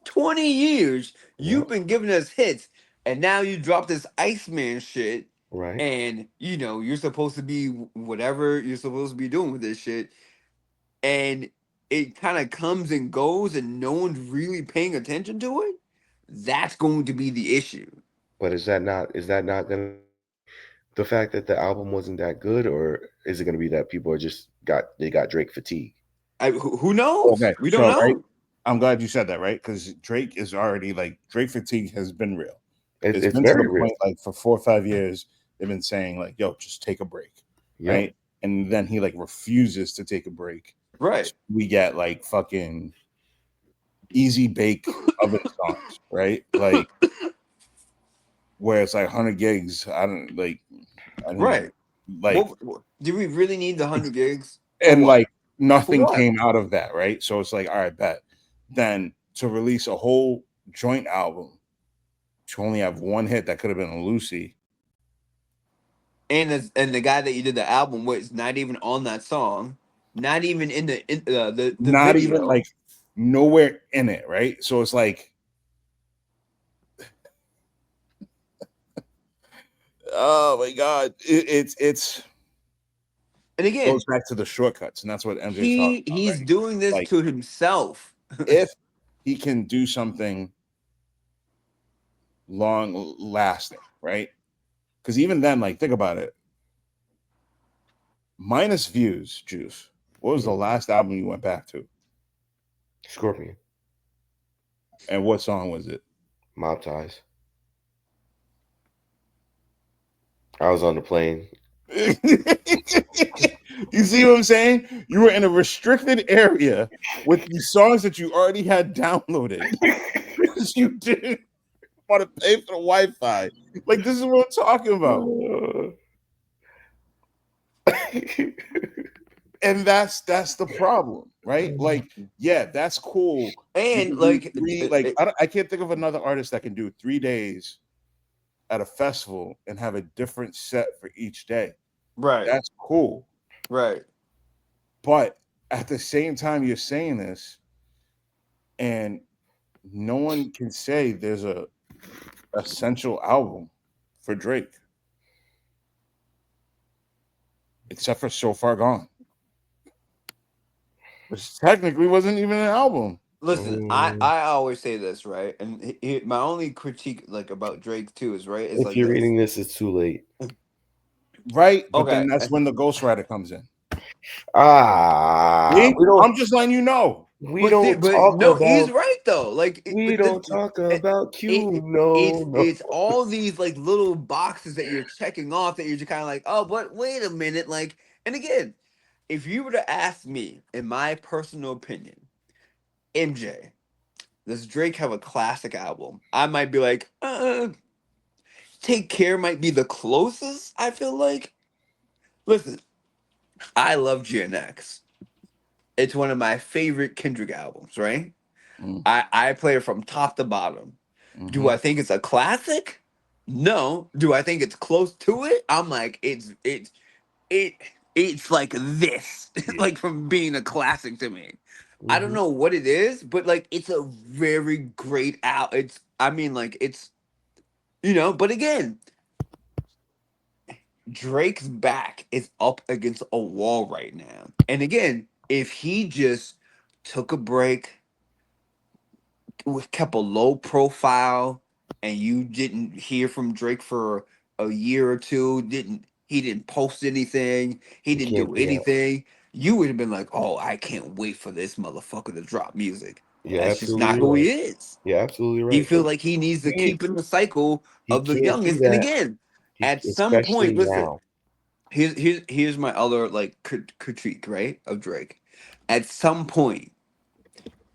[SPEAKER 3] 20 years,
[SPEAKER 1] Yep.
[SPEAKER 3] you've been giving us hits, and now you drop this Iceman shit,
[SPEAKER 1] Right.
[SPEAKER 3] and you're supposed to be whatever you're supposed to be doing with this shit, and it kind of comes and goes, and no one's really paying attention to it. That's going to be the issue.
[SPEAKER 1] But is that not gonna the fact that the album wasn't that good, or is it gonna be that people are just got Drake fatigue?
[SPEAKER 3] Who knows?
[SPEAKER 2] Okay.
[SPEAKER 3] We don't
[SPEAKER 2] So right,
[SPEAKER 3] know.
[SPEAKER 2] I'm glad you said that, right? Because Drake is already like Drake fatigue has been real. It's
[SPEAKER 1] It's
[SPEAKER 2] been to the
[SPEAKER 1] very real.
[SPEAKER 2] point like for 4 or 5 years they've been saying like, "Yo, just take a break,"
[SPEAKER 1] Yep.
[SPEAKER 2] right? And then he like refuses to take a break.
[SPEAKER 3] Right.
[SPEAKER 2] So we get like fucking easy bake oven songs, right? Like where it's like 100 gigs. I don't
[SPEAKER 3] Right.
[SPEAKER 2] like
[SPEAKER 3] Do we really need the 100 gigs for
[SPEAKER 2] and
[SPEAKER 3] what?
[SPEAKER 2] like
[SPEAKER 3] For
[SPEAKER 2] nothing
[SPEAKER 3] what?
[SPEAKER 2] came out of that, right? So it's like, all right, bet. Then to release a whole joint album to only have one hit that could have been a Lucy.
[SPEAKER 3] And the guy that you did the album with is not even on that song, not even in the
[SPEAKER 2] Not even
[SPEAKER 3] video.
[SPEAKER 2] like nowhere in it, right? So it's like, oh my god, it's
[SPEAKER 3] And again,
[SPEAKER 2] goes back to the shortcuts, and that's what MJ's talking about,
[SPEAKER 3] he's
[SPEAKER 2] right?
[SPEAKER 3] doing this
[SPEAKER 2] Like
[SPEAKER 3] to himself.
[SPEAKER 2] if he can do something long lasting, right? Because even then, like think about it. Minus views, Juice. What was the last album you went back to?
[SPEAKER 1] Scorpion.
[SPEAKER 2] And what song was it?
[SPEAKER 1] Mob Ties. I was on the plane.
[SPEAKER 2] You see what I'm saying? You were in a restricted area with these songs that you already had downloaded because you didn't want to pay for the Wi-Fi. Like, this is what I'm talking about. And that's the problem, right? Like, yeah, that's cool.
[SPEAKER 3] And like,
[SPEAKER 2] I can't think of another artist that can do 3 days at a festival and have a different set for each day.
[SPEAKER 3] right,
[SPEAKER 2] That's cool.
[SPEAKER 3] right.
[SPEAKER 2] But at the same time, you're saying this, and no one can say there's a essential album for Drake, except for So Far Gone, which technically wasn't even an album.
[SPEAKER 3] Listen, I always say this, right? And my only critique like about Drake too is right. Is
[SPEAKER 1] If
[SPEAKER 3] like
[SPEAKER 1] you're
[SPEAKER 3] this.
[SPEAKER 1] reading this, it's too late.
[SPEAKER 2] Right? But
[SPEAKER 3] Okay.
[SPEAKER 2] then that's when the ghostwriter comes in.
[SPEAKER 1] See?
[SPEAKER 2] I'm just letting you know.
[SPEAKER 1] We don't talk
[SPEAKER 3] no,
[SPEAKER 1] about.
[SPEAKER 3] he's right though. Like
[SPEAKER 1] We don't talk about Q. No.
[SPEAKER 3] It's all these like little boxes that you're checking off that you're just kind of like, oh, but wait a minute, like, and again, if you were to ask me, in my personal opinion, MJ, does Drake have a classic album? I might be like, Take Care might be the closest. I feel like. Listen, I love Gen X. It's one of my favorite Kendrick albums, right? I play it from top to bottom. Do I think it's a classic? No. Do I think it's close to it? I'm like, it's like this, like from being a classic to me. I don't know what it is, but like it's a very great out. It's but again, Drake's back is up against a wall right now. And again, if he just took a break, kept a low profile, and you didn't hear from Drake for a year or two, he didn't post anything, he didn't do anything, you would have been like, oh, I can't wait for this motherfucker to drop music.
[SPEAKER 1] Yeah,
[SPEAKER 3] That's just not who he is.
[SPEAKER 1] Yeah, absolutely right.
[SPEAKER 3] He feels like he needs to keep in the cycle of the youngest. And again, at some point, listen, here's my other like critique, right, of Drake. At some point,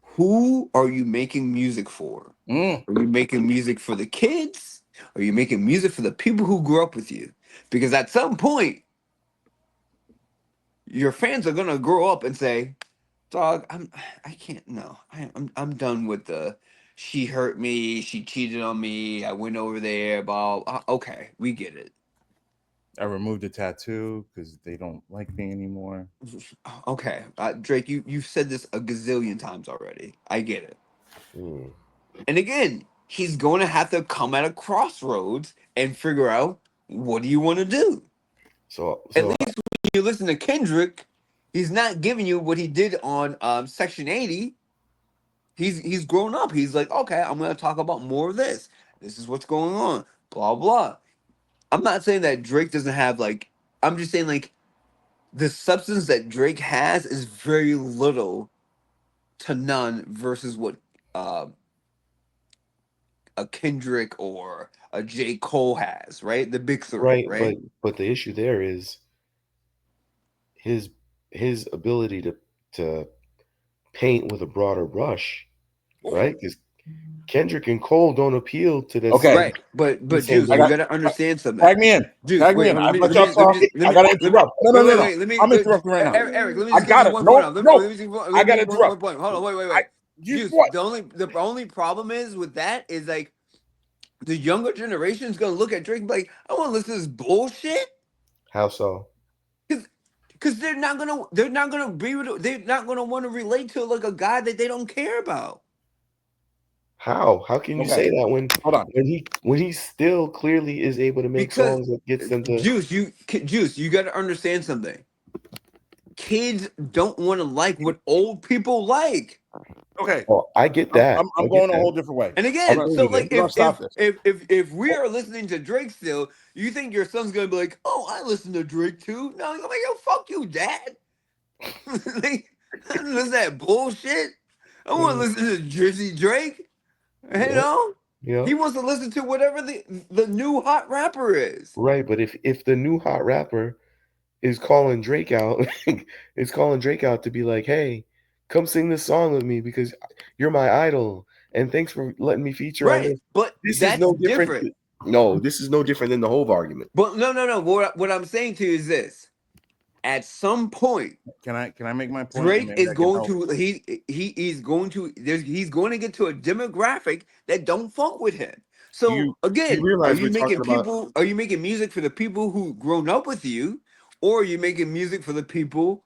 [SPEAKER 3] who are you making music for? Are you making music for the kids? Are you making music for the people who grew up with you? Because at some point, your fans are gonna grow up and say, "Dog, I'm done with the she hurt me, she cheated on me, I went over there, blah. Okay, we get it.
[SPEAKER 2] I removed the tattoo because they don't like me anymore."
[SPEAKER 3] Okay, Drake, you've said this a gazillion times already. I get it. And again, he's going to have to come at a crossroads and figure out, what do you want to do?
[SPEAKER 1] So
[SPEAKER 3] at least when you listen to Kendrick, he's not giving you what he did on Section 80. He's grown up. He's like, okay, I'm going to talk about more of this. This is what's going on. Blah blah. I'm not saying that Drake doesn't have like. I'm just saying like, the substance that Drake has is very little to none versus what a Kendrick or a J. Cole has, right? The big three, right?
[SPEAKER 1] But the issue there is his ability to paint with a broader brush, right? Because Kendrick and Cole don't appeal to this.
[SPEAKER 2] Okay,
[SPEAKER 3] right? But Juice, you gotta understand something.
[SPEAKER 2] Tag me in.
[SPEAKER 3] Juice,
[SPEAKER 2] tag me in. I let y'all talk. I gotta interrupt. No. I'm interrupting right now.
[SPEAKER 3] Eric, let me
[SPEAKER 2] I got it. No. I gotta interrupt.
[SPEAKER 3] Hold on, wait. Juice, the only problem is with that is like, the younger generation is gonna look at Drake and be like, I want to listen to this bullshit.
[SPEAKER 1] How so?
[SPEAKER 3] Because they're not gonna want to relate to like a guy that they don't care about.
[SPEAKER 1] How can you say that when he still clearly is able to make songs that gets them to
[SPEAKER 3] Juice, you got to understand something. Kids don't want to like what old people like.
[SPEAKER 2] Okay.
[SPEAKER 1] Well, I get that.
[SPEAKER 2] I'm going a whole different way.
[SPEAKER 3] And again, so like if we are listening to Drake still, you think your son's gonna be like, oh, I listen to Drake too? No, I'm like, yo, fuck you, dad. Like, listen to that bullshit. I want to listen to Drizzy Drake. You know?
[SPEAKER 1] You know?
[SPEAKER 3] He wants to listen to whatever the new hot rapper is.
[SPEAKER 1] Right, but if the new hot rapper is calling Drake out, is calling Drake out to be like, hey, come sing this song with me because you're my idol, and thanks for letting me feature on
[SPEAKER 3] Right,
[SPEAKER 1] this.
[SPEAKER 3] but
[SPEAKER 1] This is
[SPEAKER 3] that's
[SPEAKER 1] no different.
[SPEAKER 3] different.
[SPEAKER 1] No, this is no different than the Hove argument.
[SPEAKER 3] But no. What I'm saying to you is this: at some point,
[SPEAKER 2] Can I make my point? And
[SPEAKER 3] Drake
[SPEAKER 2] maybe
[SPEAKER 3] is
[SPEAKER 2] that can
[SPEAKER 3] going
[SPEAKER 2] help.
[SPEAKER 3] to he's going to he's going to get to a demographic that don't fuck with him. So
[SPEAKER 1] You
[SPEAKER 3] again,
[SPEAKER 1] realize we're talking about
[SPEAKER 3] are you making music for the people who grown up with you, or are you making music for the people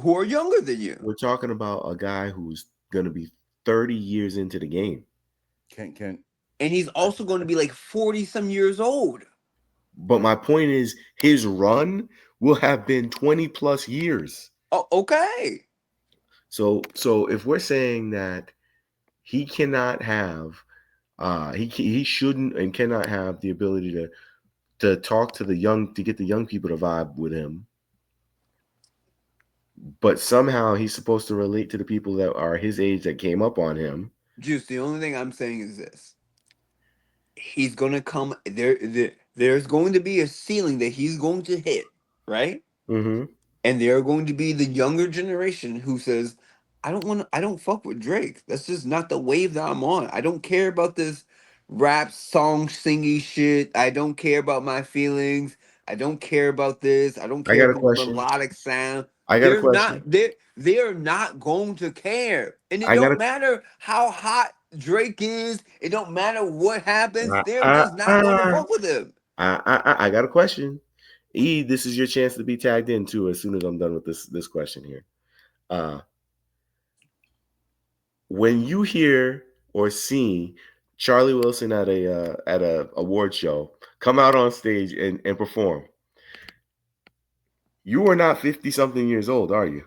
[SPEAKER 3] who are younger than you?
[SPEAKER 1] we're talking about a guy who's gonna be 30 years into the game.
[SPEAKER 2] Can
[SPEAKER 3] And he's also going to be like 40 some years old.
[SPEAKER 1] But my point is his run will have been 20 plus years.
[SPEAKER 3] Oh, okay.
[SPEAKER 1] So if we're saying that he cannot have he shouldn't and cannot have the ability to talk to get the young people to vibe with him, but somehow he's supposed to relate to the people that are his age that came up on him.
[SPEAKER 3] Juice, the only thing I'm saying is this. He's gonna come there's going to be a ceiling that he's going to hit, right?
[SPEAKER 1] Mm-hmm.
[SPEAKER 3] And there are going to be the younger generation who says, I don't fuck with Drake. That's just not the wave that I'm on. I don't care about this rap song singy shit. I don't care about my feelings. I don't care about this. I don't
[SPEAKER 1] I
[SPEAKER 3] care
[SPEAKER 1] got a
[SPEAKER 3] about the
[SPEAKER 1] question.
[SPEAKER 3] melodic sound.
[SPEAKER 1] I got a question.
[SPEAKER 3] They're not going to care. And it
[SPEAKER 1] I got
[SPEAKER 3] don't
[SPEAKER 1] a
[SPEAKER 3] matter how hot Drake is. It don't matter what happens.
[SPEAKER 1] uh,
[SPEAKER 3] They're
[SPEAKER 1] uh,
[SPEAKER 3] just not going to
[SPEAKER 1] uh,
[SPEAKER 3] fuck with him.
[SPEAKER 1] I got a question. E, this is your chance to be tagged in too as soon as I'm done with this question here. When you hear or see Charlie Wilson at a award show come out on stage and perform, you are not 50 something years old, are you?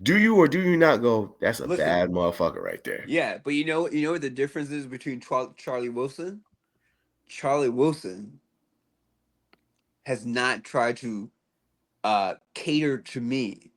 [SPEAKER 1] Do you or do you not go, that's a
[SPEAKER 3] Listen,
[SPEAKER 1] bad motherfucker right there?
[SPEAKER 3] yeah, but you know what the difference is between Charlie Wilson? Charlie Wilson has not tried to cater to me.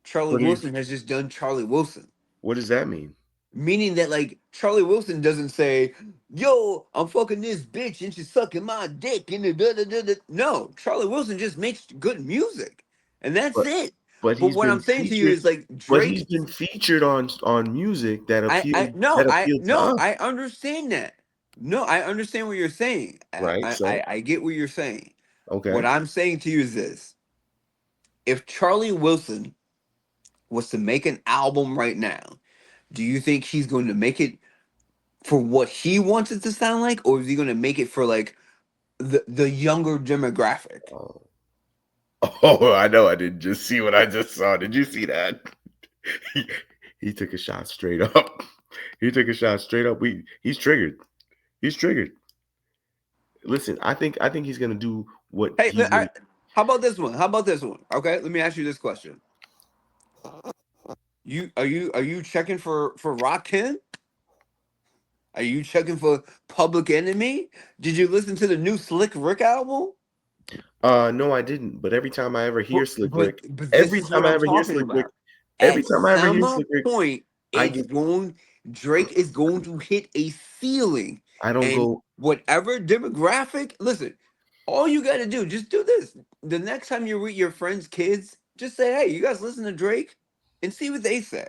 [SPEAKER 3] Charlie
[SPEAKER 1] What do you,
[SPEAKER 3] Wilson has just done Charlie Wilson.
[SPEAKER 1] what does that mean?
[SPEAKER 3] Meaning that like Charlie Wilson doesn't say, "Yo, I'm fucking this bitch and she's sucking my dick," and the da da da da. No, Charlie Wilson just makes good music, and that's
[SPEAKER 1] But
[SPEAKER 3] it.
[SPEAKER 1] but
[SPEAKER 3] But
[SPEAKER 1] he's
[SPEAKER 3] what
[SPEAKER 1] been
[SPEAKER 3] I'm saying to you
[SPEAKER 1] featured
[SPEAKER 3] is like
[SPEAKER 1] but he's
[SPEAKER 3] Drake.
[SPEAKER 1] been featured on music that
[SPEAKER 3] I
[SPEAKER 1] appealed
[SPEAKER 3] no
[SPEAKER 1] that
[SPEAKER 3] I
[SPEAKER 1] appealed to
[SPEAKER 3] no
[SPEAKER 1] us,
[SPEAKER 3] I understand that. No, I understand what you're saying.
[SPEAKER 1] right? So
[SPEAKER 3] I get what you're saying. What
[SPEAKER 1] okay.
[SPEAKER 3] I'm saying to you is this: if Charlie Wilson was to make an album right now, do you think he's going to make it for what he wants it to sound like, or is he going to make it for like the younger demographic?
[SPEAKER 1] Oh. Oh, I know. I didn't just see what I just saw. Did you see that? he, he took a shot straight up. He took a shot straight up. He's triggered. He's triggered. Listen, I think he's gonna do what
[SPEAKER 3] Hey,
[SPEAKER 1] he would.
[SPEAKER 3] how about this one? How about this one? Okay, let me ask you this question: are you checking for Rakim? Are you checking for Public Enemy? Did you listen to the new Slick Rick album?
[SPEAKER 1] No, I didn't. But every time I ever hear Slick Rick,
[SPEAKER 3] But this
[SPEAKER 1] every
[SPEAKER 3] is what
[SPEAKER 1] time I
[SPEAKER 3] I'm
[SPEAKER 1] ever hear
[SPEAKER 3] talking
[SPEAKER 1] Slick Rick,
[SPEAKER 3] about.
[SPEAKER 1] every
[SPEAKER 3] At
[SPEAKER 1] time I ever hear
[SPEAKER 3] some
[SPEAKER 1] Slick Rick,
[SPEAKER 3] point,
[SPEAKER 1] I
[SPEAKER 3] it's
[SPEAKER 1] get
[SPEAKER 3] going. Drake is going to hit a ceiling,
[SPEAKER 1] I don't
[SPEAKER 3] and
[SPEAKER 1] go.
[SPEAKER 3] whatever demographic. Listen, all you got to do, just do this. The next time you're with your friends' kids, just say, "Hey, you guys listen to Drake," and see what they say.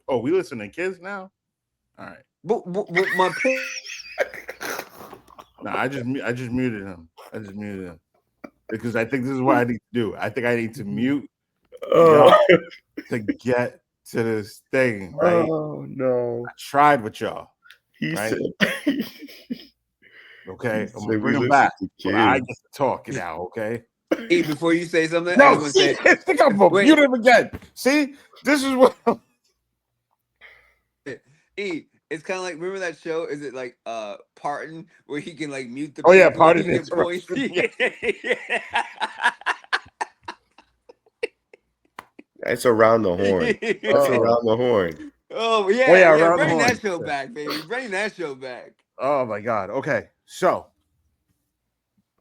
[SPEAKER 2] Oh, we listen to kids now. All right.
[SPEAKER 3] But my point.
[SPEAKER 2] No, I just muted him. I just muted him because I think this is what I need to do. I think I need to mute
[SPEAKER 1] Oh,
[SPEAKER 2] y'all to get to this thing, right?
[SPEAKER 1] oh no.
[SPEAKER 2] I tried with y'all,
[SPEAKER 1] He
[SPEAKER 2] right?
[SPEAKER 1] said. He
[SPEAKER 2] Okay, I'm gonna
[SPEAKER 1] said we
[SPEAKER 2] bring him
[SPEAKER 1] listen
[SPEAKER 2] back,
[SPEAKER 1] to
[SPEAKER 2] but I
[SPEAKER 1] kids.
[SPEAKER 2] get to talk now. Okay.
[SPEAKER 3] E, before you say something, I
[SPEAKER 2] No,
[SPEAKER 3] just want to
[SPEAKER 2] see,
[SPEAKER 3] say,
[SPEAKER 2] think I'm gonna
[SPEAKER 3] wait,
[SPEAKER 2] mute him again. See, this is what.
[SPEAKER 3] E, it's kind of like, remember that show? Is it like Parton, where he can like mute the
[SPEAKER 2] Oh yeah,
[SPEAKER 3] people?
[SPEAKER 2] pardon
[SPEAKER 3] He
[SPEAKER 2] the
[SPEAKER 3] can point.
[SPEAKER 2] interruption. Yeah.
[SPEAKER 1] That's around the horn. That's
[SPEAKER 2] Oh,
[SPEAKER 1] around the horn.
[SPEAKER 3] Oh
[SPEAKER 2] oh yeah,
[SPEAKER 3] yeah,
[SPEAKER 2] around the
[SPEAKER 3] bring
[SPEAKER 2] horn.
[SPEAKER 3] that show back, baby. Bring that show back.
[SPEAKER 2] Oh my god. Okay, so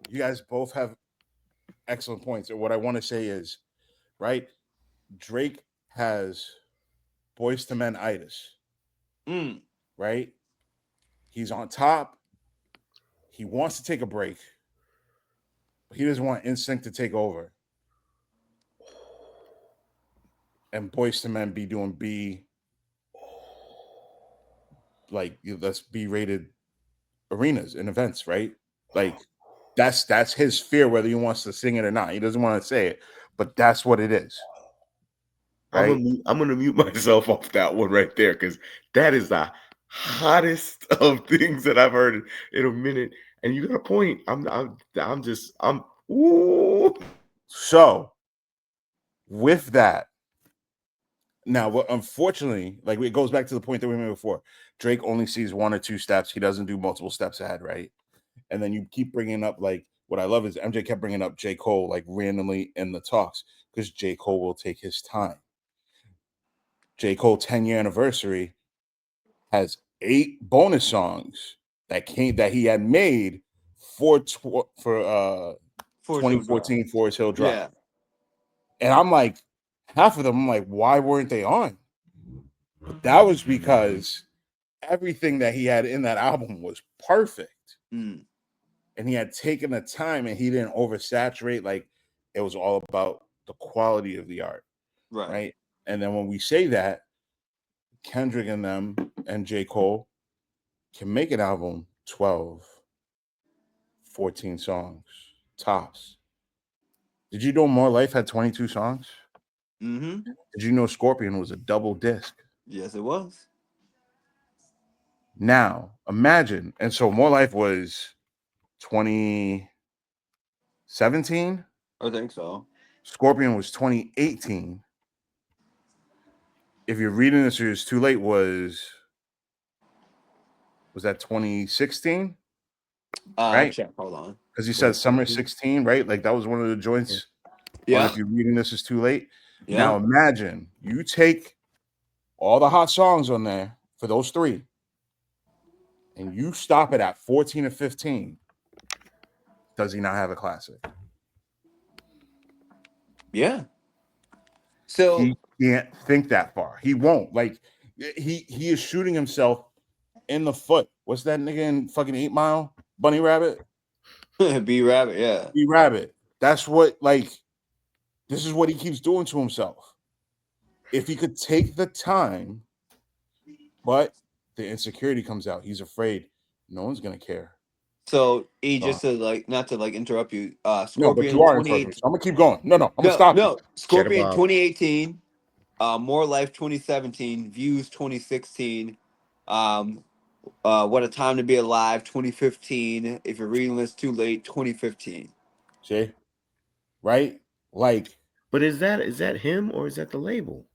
[SPEAKER 2] you guys both have excellent points, and what I want to say is, right? Drake has Boys to Men itis.
[SPEAKER 3] Mm.
[SPEAKER 2] right? He's on top. He wants to take a break, but he doesn't want instinct to take over. And Boyz II Men be doing that's B-rated arenas and events, right? Like that's his fear, whether he wants to sing it or not. He doesn't want to say it, but that's what it is. Right?
[SPEAKER 1] I'm gonna mute myself off that one right there because that is the hottest of things that I've heard in a minute. And you got a point. I'm ooh.
[SPEAKER 2] So with that, now unfortunately, like it goes back to the point that we made before. Drake only sees 1 or 2 steps. He doesn't do multiple steps ahead, right? And then you keep bringing up, like, what I love is MJ kept bringing up J. Cole like randomly in the talks because J. Cole will take his time. J. Cole 10-year anniversary has 8 bonus songs that he had made for 2014 Forest Hill Drive.
[SPEAKER 3] Yeah.
[SPEAKER 2] And I'm like, half of them, I'm like, why weren't they on? But that was because everything that he had in that album was perfect.
[SPEAKER 3] Mm.
[SPEAKER 2] And he had taken the time and he didn't oversaturate. Like, it was all about the quality of the art. Right? And then when we say that, Kendrick and them and J. Cole can make an album 12, 14 songs, tops. Did you know More Life had 22 songs?
[SPEAKER 3] Mm-hmm.
[SPEAKER 2] Did you know Scorpion was a double disc?
[SPEAKER 3] Yes, it was.
[SPEAKER 2] Now, imagine. And so More Life was 2017?
[SPEAKER 3] I think so.
[SPEAKER 2] Scorpion was 2018. If you're reading this, it's too late. Was that 2016? Right?
[SPEAKER 3] Check. Hold on.
[SPEAKER 2] Because you said summer 16, right? Like that was one of the joints.
[SPEAKER 3] Yeah.
[SPEAKER 2] If you're reading this, is too late.
[SPEAKER 3] Yeah.
[SPEAKER 2] Now imagine you take all the hot songs on there for those 3, and you stop it at 14 or 15. Does he not have a classic?
[SPEAKER 3] Yeah. So
[SPEAKER 2] he can't think that far. He won't. Like he is shooting himself in the foot. What's that nigga in fucking 8 Mile? Bunny Rabbit?
[SPEAKER 3] B Rabbit, yeah.
[SPEAKER 2] B Rabbit. That's what, like, this is what he keeps doing to himself. If he could take the time, but the insecurity comes out. He's afraid no one's gonna care.
[SPEAKER 3] So just to not to interrupt you, Scorpion.
[SPEAKER 2] No, but you are interrupting. So I'm gonna keep going. No, I'm gonna stop.
[SPEAKER 3] No, Scorpion 2018, More Life 2017, Views 2016, What a Time to Be Alive 2015. If you're reading this too late, 2015.
[SPEAKER 2] See, right? Like,
[SPEAKER 1] but is that him or is that the label?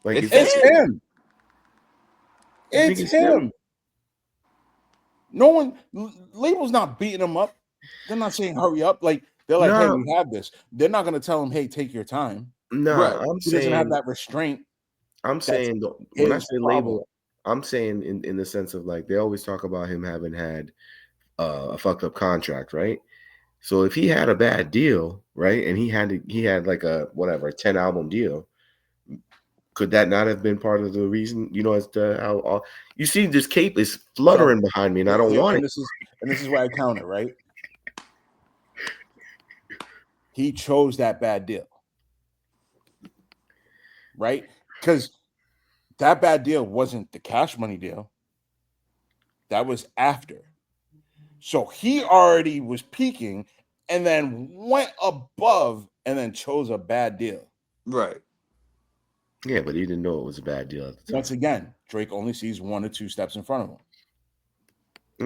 [SPEAKER 1] Like,
[SPEAKER 2] it's him. It's him. No one, label's not beating him up. They're not saying hurry up. Like, they're like, hey, we have this. They're not going to tell him, hey, take your time.
[SPEAKER 1] No,
[SPEAKER 2] right.
[SPEAKER 1] I'm
[SPEAKER 2] he
[SPEAKER 1] saying
[SPEAKER 2] doesn't have that restraint.
[SPEAKER 1] I'm saying when I say label, I'm saying in the sense of, like, they always talk about him having had a fucked up contract, right? So if he had a bad deal, right, and he had like a 10-album deal, could that not have been part of the reason? You know, as to how you see this cape is fluttering behind me, and I don't want it.
[SPEAKER 2] This is why I counter, right? He chose that bad deal, right? Because that bad deal wasn't the Cash Money deal. That was after. So he already was peaking and then went above and then chose a bad deal.
[SPEAKER 3] Right.
[SPEAKER 1] Yeah, but he didn't know it was a bad deal at the time.
[SPEAKER 2] Once again, Drake only sees 1 or 2 steps in front of him.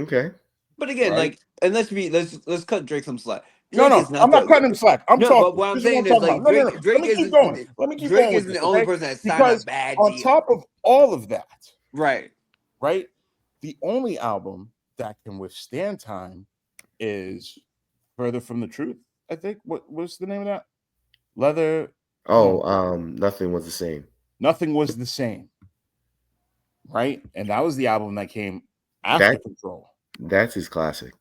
[SPEAKER 1] Okay.
[SPEAKER 3] But again, right? And let's cut Drake some slack.
[SPEAKER 2] Drake I'm not cutting him slack. I'm talking.
[SPEAKER 3] But what I'm saying is, like, Drake
[SPEAKER 2] Let me keep going.
[SPEAKER 3] Drake isn't the only person that signed a bad deal.
[SPEAKER 2] On top of all of that,
[SPEAKER 3] right,
[SPEAKER 2] the only album that can withstand time is Further From the Truth. I think. What's the name of that? Leather.
[SPEAKER 1] Nothing Was the Same.
[SPEAKER 2] Nothing Was the Same. Right, and that was the album that came after Control.
[SPEAKER 1] That's his classic.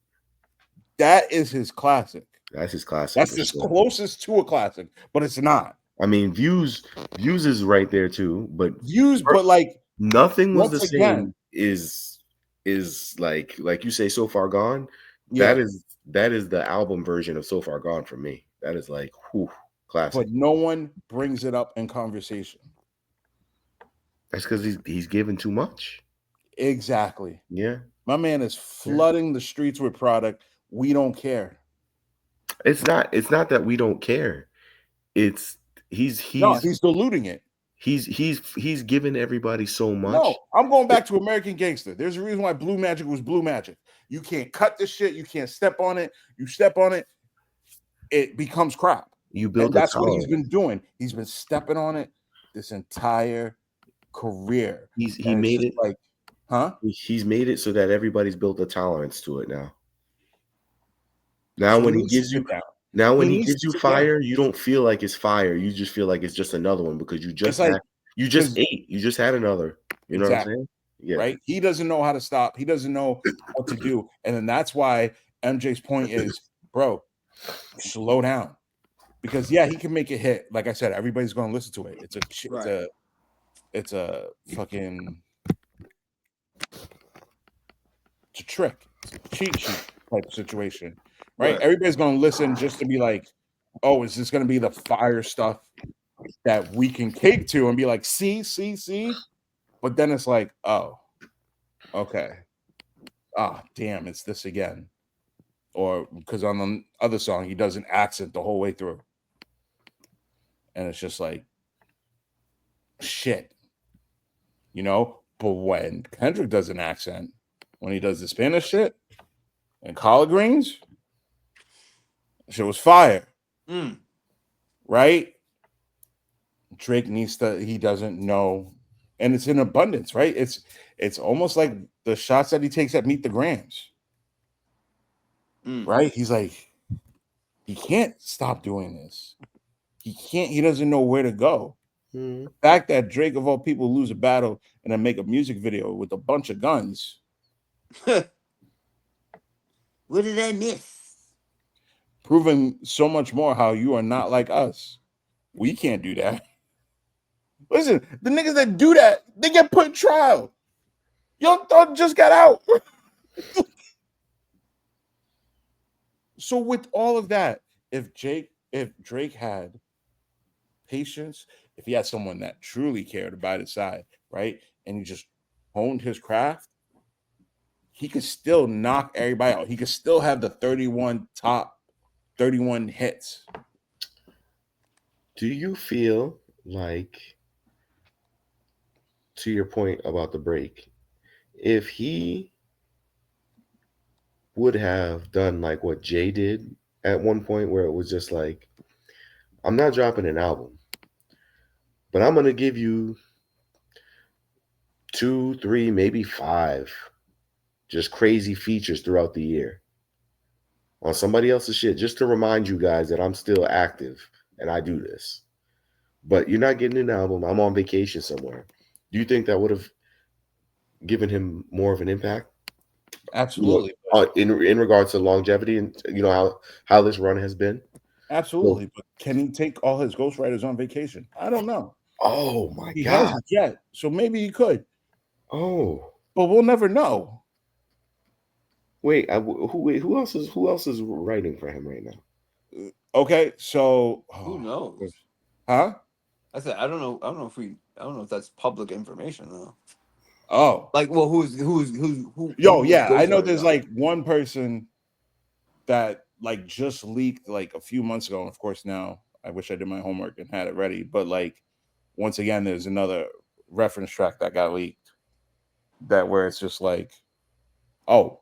[SPEAKER 2] That is his classic.
[SPEAKER 1] That's his classic.
[SPEAKER 2] That's his closest to a classic, but it's not.
[SPEAKER 1] I mean, Views is right there too, but
[SPEAKER 2] Views, but like
[SPEAKER 1] Nothing Was the Same is like you say, So Far Gone.
[SPEAKER 2] Yeah.
[SPEAKER 1] That is the album version of So Far Gone for me. That is like, whew, classic.
[SPEAKER 2] But no one brings it up in conversation.
[SPEAKER 1] That's because he's given too much.
[SPEAKER 2] Exactly.
[SPEAKER 1] Yeah.
[SPEAKER 2] My man is flooding the streets with product. We don't care.
[SPEAKER 1] It's not that we don't care. It's he's
[SPEAKER 2] diluting it.
[SPEAKER 1] He's given everybody so much.
[SPEAKER 2] No, I'm going back to American Gangster. There's a reason why Blue Magic was Blue Magic. You can't cut this shit. You can't step on it. You step on it, it becomes crap.
[SPEAKER 1] You build
[SPEAKER 2] and that's what he's been doing. He's been stepping on it this entire career.
[SPEAKER 1] He made it
[SPEAKER 2] like, huh?
[SPEAKER 1] He's made it so that everybody's built a tolerance to it now. Now when he gives you fire, you don't feel like it's fire. You just feel like it's just another one because you just ate. You just had another. You know what I'm saying?
[SPEAKER 2] Yeah. Right? He doesn't know how to stop. He doesn't know what to do. And then that's why MJ's point is, bro, slow down. Because he can make it hit. Like I said, everybody's going to listen to it. It's a fucking it's a trick. It's a cheat sheet type situation. Right? Everybody's going to listen just to be like, oh, is this going to be the fire stuff that we can cake to and be like, see? But then it's like, oh, okay. Ah, damn, it's this again. Or because on the other song, he does an accent the whole way through. And it's just like, shit. You know? But when Kendrick does an accent, when he does the Spanish shit and collard greens, shit was fire. Right? Drake he doesn't know. And it's in abundance, right? It's almost like the shots that he takes at Meet the Grams. Right? He's like, he can't stop doing this. He doesn't know where to go. The fact that Drake, of all people, lose a battle and then make a music video with a bunch of guns.
[SPEAKER 3] What did I miss?
[SPEAKER 2] Proving so much more how you are not like us. We can't do that. Listen, the niggas that do that, they get put in trial. Young Thug just got out. So with all of that, if Drake had patience, if he had someone that truly cared about his side, right, and he just honed his craft, he could still knock everybody out. He could still have the 31 hits.
[SPEAKER 1] Do you feel like, to your point about the break, if he would have done like what Jay did at one point, where it was just like, I'm not dropping an album, but I'm going to give you 2, 3, maybe 5 just crazy features throughout the year on somebody else's shit, just to remind you guys that I'm still active and I do this. But you're not getting an album. I'm on vacation somewhere. Do you think that would have given him more of an impact?
[SPEAKER 2] Absolutely.
[SPEAKER 1] In regards to longevity and how this run has been?
[SPEAKER 2] Absolutely. But can he take all his ghostwriters on vacation? I don't know.
[SPEAKER 1] Oh my God.
[SPEAKER 2] He hasn't yet. So maybe he could.
[SPEAKER 1] Oh.
[SPEAKER 2] But we'll never know.
[SPEAKER 1] Wait, who else is writing for him right now?
[SPEAKER 2] Okay, so
[SPEAKER 3] who knows?
[SPEAKER 2] Huh?
[SPEAKER 3] I said I don't know if that's public information though.
[SPEAKER 2] Oh,
[SPEAKER 3] like, well, who?
[SPEAKER 2] Yo, yeah, I know there's like one person that like just leaked like a few months ago. And of course, now I wish I did my homework and had it ready. But like, once again, there's another reference track that got leaked where it's just like, oh,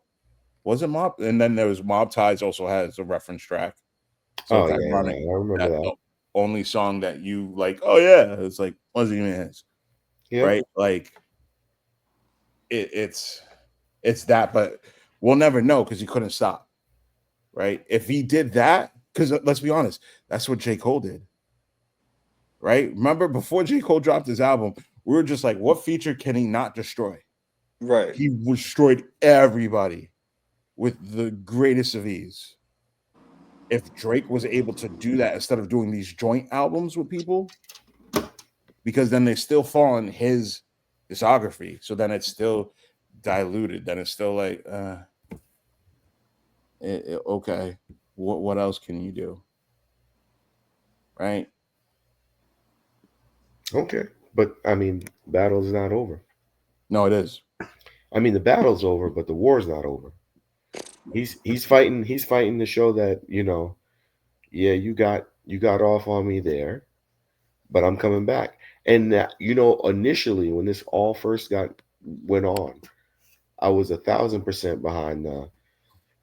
[SPEAKER 2] was it Mob? And then there was Mob Ties also has a reference track. So it's ironic.
[SPEAKER 1] I remember that.
[SPEAKER 2] The only song that you like, oh yeah, it's like wasn't even his. Yeah. Right? Like it's that, but we'll never know because he couldn't stop. Right? If he did that, because let's be honest, that's what J. Cole did. Right? Remember before J. Cole dropped his album, we were just like, what feature can he not destroy?
[SPEAKER 3] Right.
[SPEAKER 2] He destroyed everybody with the greatest of ease. If Drake was able to do that instead of doing these joint albums with people, because then they still fall in his discography. So then it's still diluted, then it's still like, okay, what else can you do? Right?
[SPEAKER 1] Okay, but I mean, battle's not over.
[SPEAKER 2] No, it is.
[SPEAKER 1] I mean, the battle's over, but the war's not over. He's fighting. He's fighting to show that, yeah, you got off on me there, but I'm coming back. And that, initially when this all first went on, I was 1,000% behind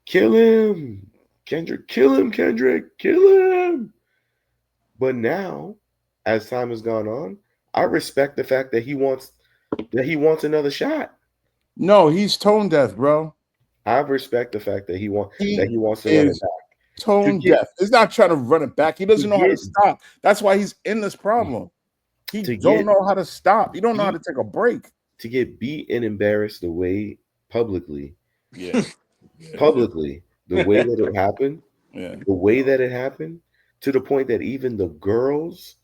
[SPEAKER 1] kill him, Kendrick, kill him, Kendrick, kill him. But now, as time has gone on, I respect the fact that he wants another shot.
[SPEAKER 2] No, he's tone deaf, bro.
[SPEAKER 1] I respect the fact that he wants to run it back.
[SPEAKER 2] Tone deaf. He's not trying to run it back. He doesn't know how to stop. That's why he's in this problem. He don't know how to stop. He don't know how to take a break.
[SPEAKER 1] To get beat and embarrassed the way publicly.
[SPEAKER 2] Yeah.
[SPEAKER 1] Publicly, the way that it happened.
[SPEAKER 2] Yeah.
[SPEAKER 1] The way that it happened, to the point that even the girls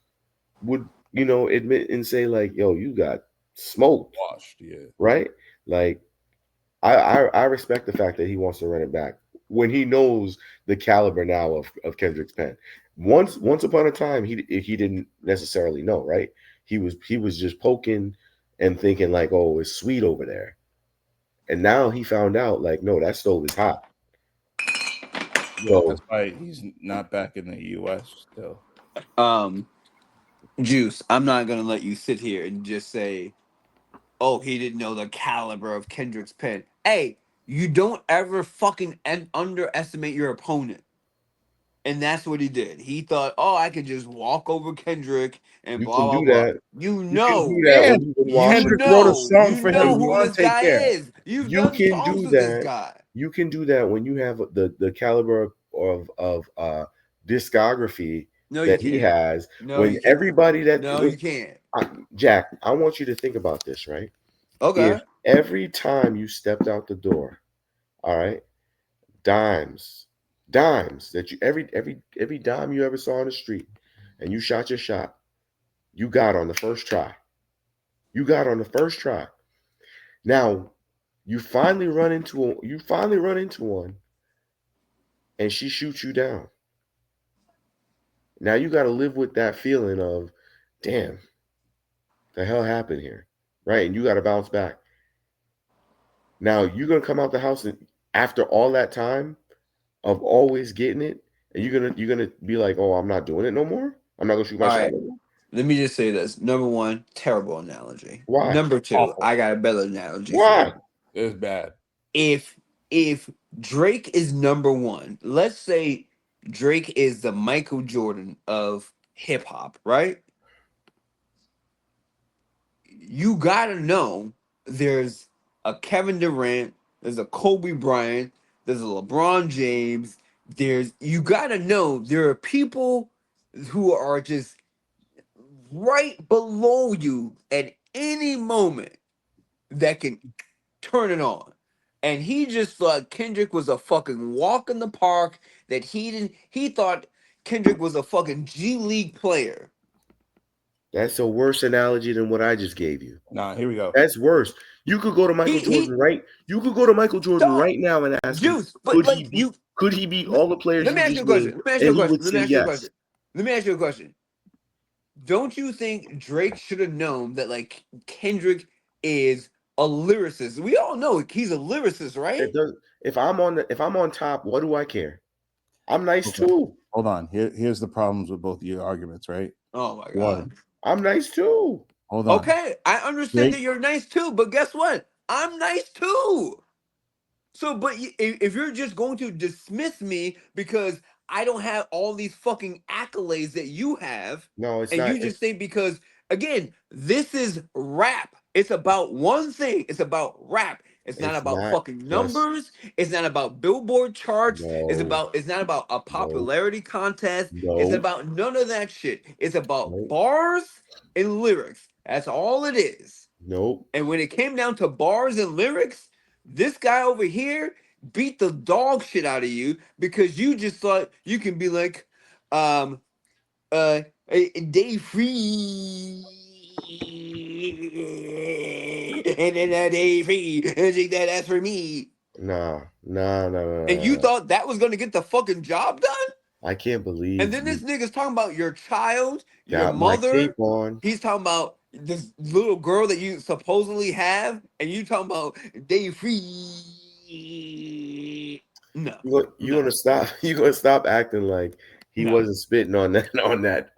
[SPEAKER 1] would, admit and say like, "Yo, you got smoked."
[SPEAKER 2] Washed, yeah.
[SPEAKER 1] Right? Like, I respect the fact that he wants to run it back when he knows the caliber now of Kendrick's pen. Once upon a time, he didn't necessarily know, right? He was just poking and thinking like, oh, it's sweet over there. And now he found out like, no, that stove is hot.
[SPEAKER 2] Yeah, so, that's why he's not back in the US still.
[SPEAKER 3] Juice, I'm not gonna let you sit here and just say, oh, he didn't know the caliber of Kendrick's pen. Hey, you don't ever fucking underestimate your opponent. And that's what he did. He thought, oh, I could just walk over Kendrick and blah, blah, blah.
[SPEAKER 2] Kendrick wrote a song for him.
[SPEAKER 3] Who this guy is. You've done songs with this guy.
[SPEAKER 1] You can do that when you have the caliber of discography that he has. When everybody that...
[SPEAKER 3] No, you can't.
[SPEAKER 1] Jack, I want you to think about this, right?
[SPEAKER 3] Okay.
[SPEAKER 1] If every time you stepped out the door, all right, dimes that you every dime you ever saw on the street, and you shot your shot, you got on the first try. Now, you finally run into one, and she shoots you down. Now you got to live with that feeling of, damn, the hell happened here, right? And you got to bounce back. Now you're gonna come out the house and after all that time of always getting it, and you're gonna be like, oh, I'm not doing it no more. I'm not gonna shoot my shot no more.
[SPEAKER 3] Let me just say this. Number one, terrible analogy.
[SPEAKER 1] Why?
[SPEAKER 3] Number two, I got a better analogy.
[SPEAKER 1] Why?
[SPEAKER 2] It's bad.
[SPEAKER 3] If Drake is number one, let's say Drake is the Michael Jordan of hip hop, right? You gotta know there's a Kevin Durant, there's a Kobe Bryant, there's a LeBron James. You gotta know there are people who are just right below you at any moment that can turn it on. And he just thought Kendrick was a fucking walk in the park, that he thought Kendrick was a fucking G League player.
[SPEAKER 1] That's a worse analogy than what I just gave you.
[SPEAKER 2] Nah, here we go.
[SPEAKER 1] That's worse. You could go to Michael Jordan right. You could go to Michael Jordan right now and ask him, could he beat all the players?
[SPEAKER 3] Let me ask you a question. Let me ask you a question. Don't you think Drake should have known that like Kendrick is a lyricist? We all know he's a lyricist, right?
[SPEAKER 1] If I'm on top, what do I care? I'm nice too.
[SPEAKER 2] Hold on. Here's the problems with both of your arguments, right?
[SPEAKER 3] Oh my god.
[SPEAKER 1] I'm nice too.
[SPEAKER 2] Hold on.
[SPEAKER 3] Okay, I understand that you're nice too, but guess what? I'm nice too. So, but if you're just going to dismiss me because I don't have all these fucking accolades that you have,
[SPEAKER 1] no, it's
[SPEAKER 3] and
[SPEAKER 1] not.
[SPEAKER 3] You just think because again, this is rap. It's about one thing. It's about rap. It's not about fucking numbers. It's not about Billboard charts.
[SPEAKER 1] No.
[SPEAKER 3] It's not about a popularity contest. It's about none of that shit. It's about bars and lyrics. That's all it is.
[SPEAKER 1] Nope.
[SPEAKER 3] And when it came down to bars and lyrics, this guy over here beat the dog shit out of you because you just thought you can be like, day free. and then that day free, and take that ass for me.
[SPEAKER 1] No.
[SPEAKER 3] And you thought that was gonna get the fucking job done?
[SPEAKER 1] I can't
[SPEAKER 3] And
[SPEAKER 1] believe
[SPEAKER 3] then this
[SPEAKER 1] you
[SPEAKER 3] nigga's talking about your child, your
[SPEAKER 1] got my
[SPEAKER 3] mother.
[SPEAKER 1] cape on.
[SPEAKER 3] He's talking about this little girl that you supposedly have, and you talking about day free. No,
[SPEAKER 1] You gonna stop? You gonna stop acting like he
[SPEAKER 3] no.
[SPEAKER 1] wasn't spitting on that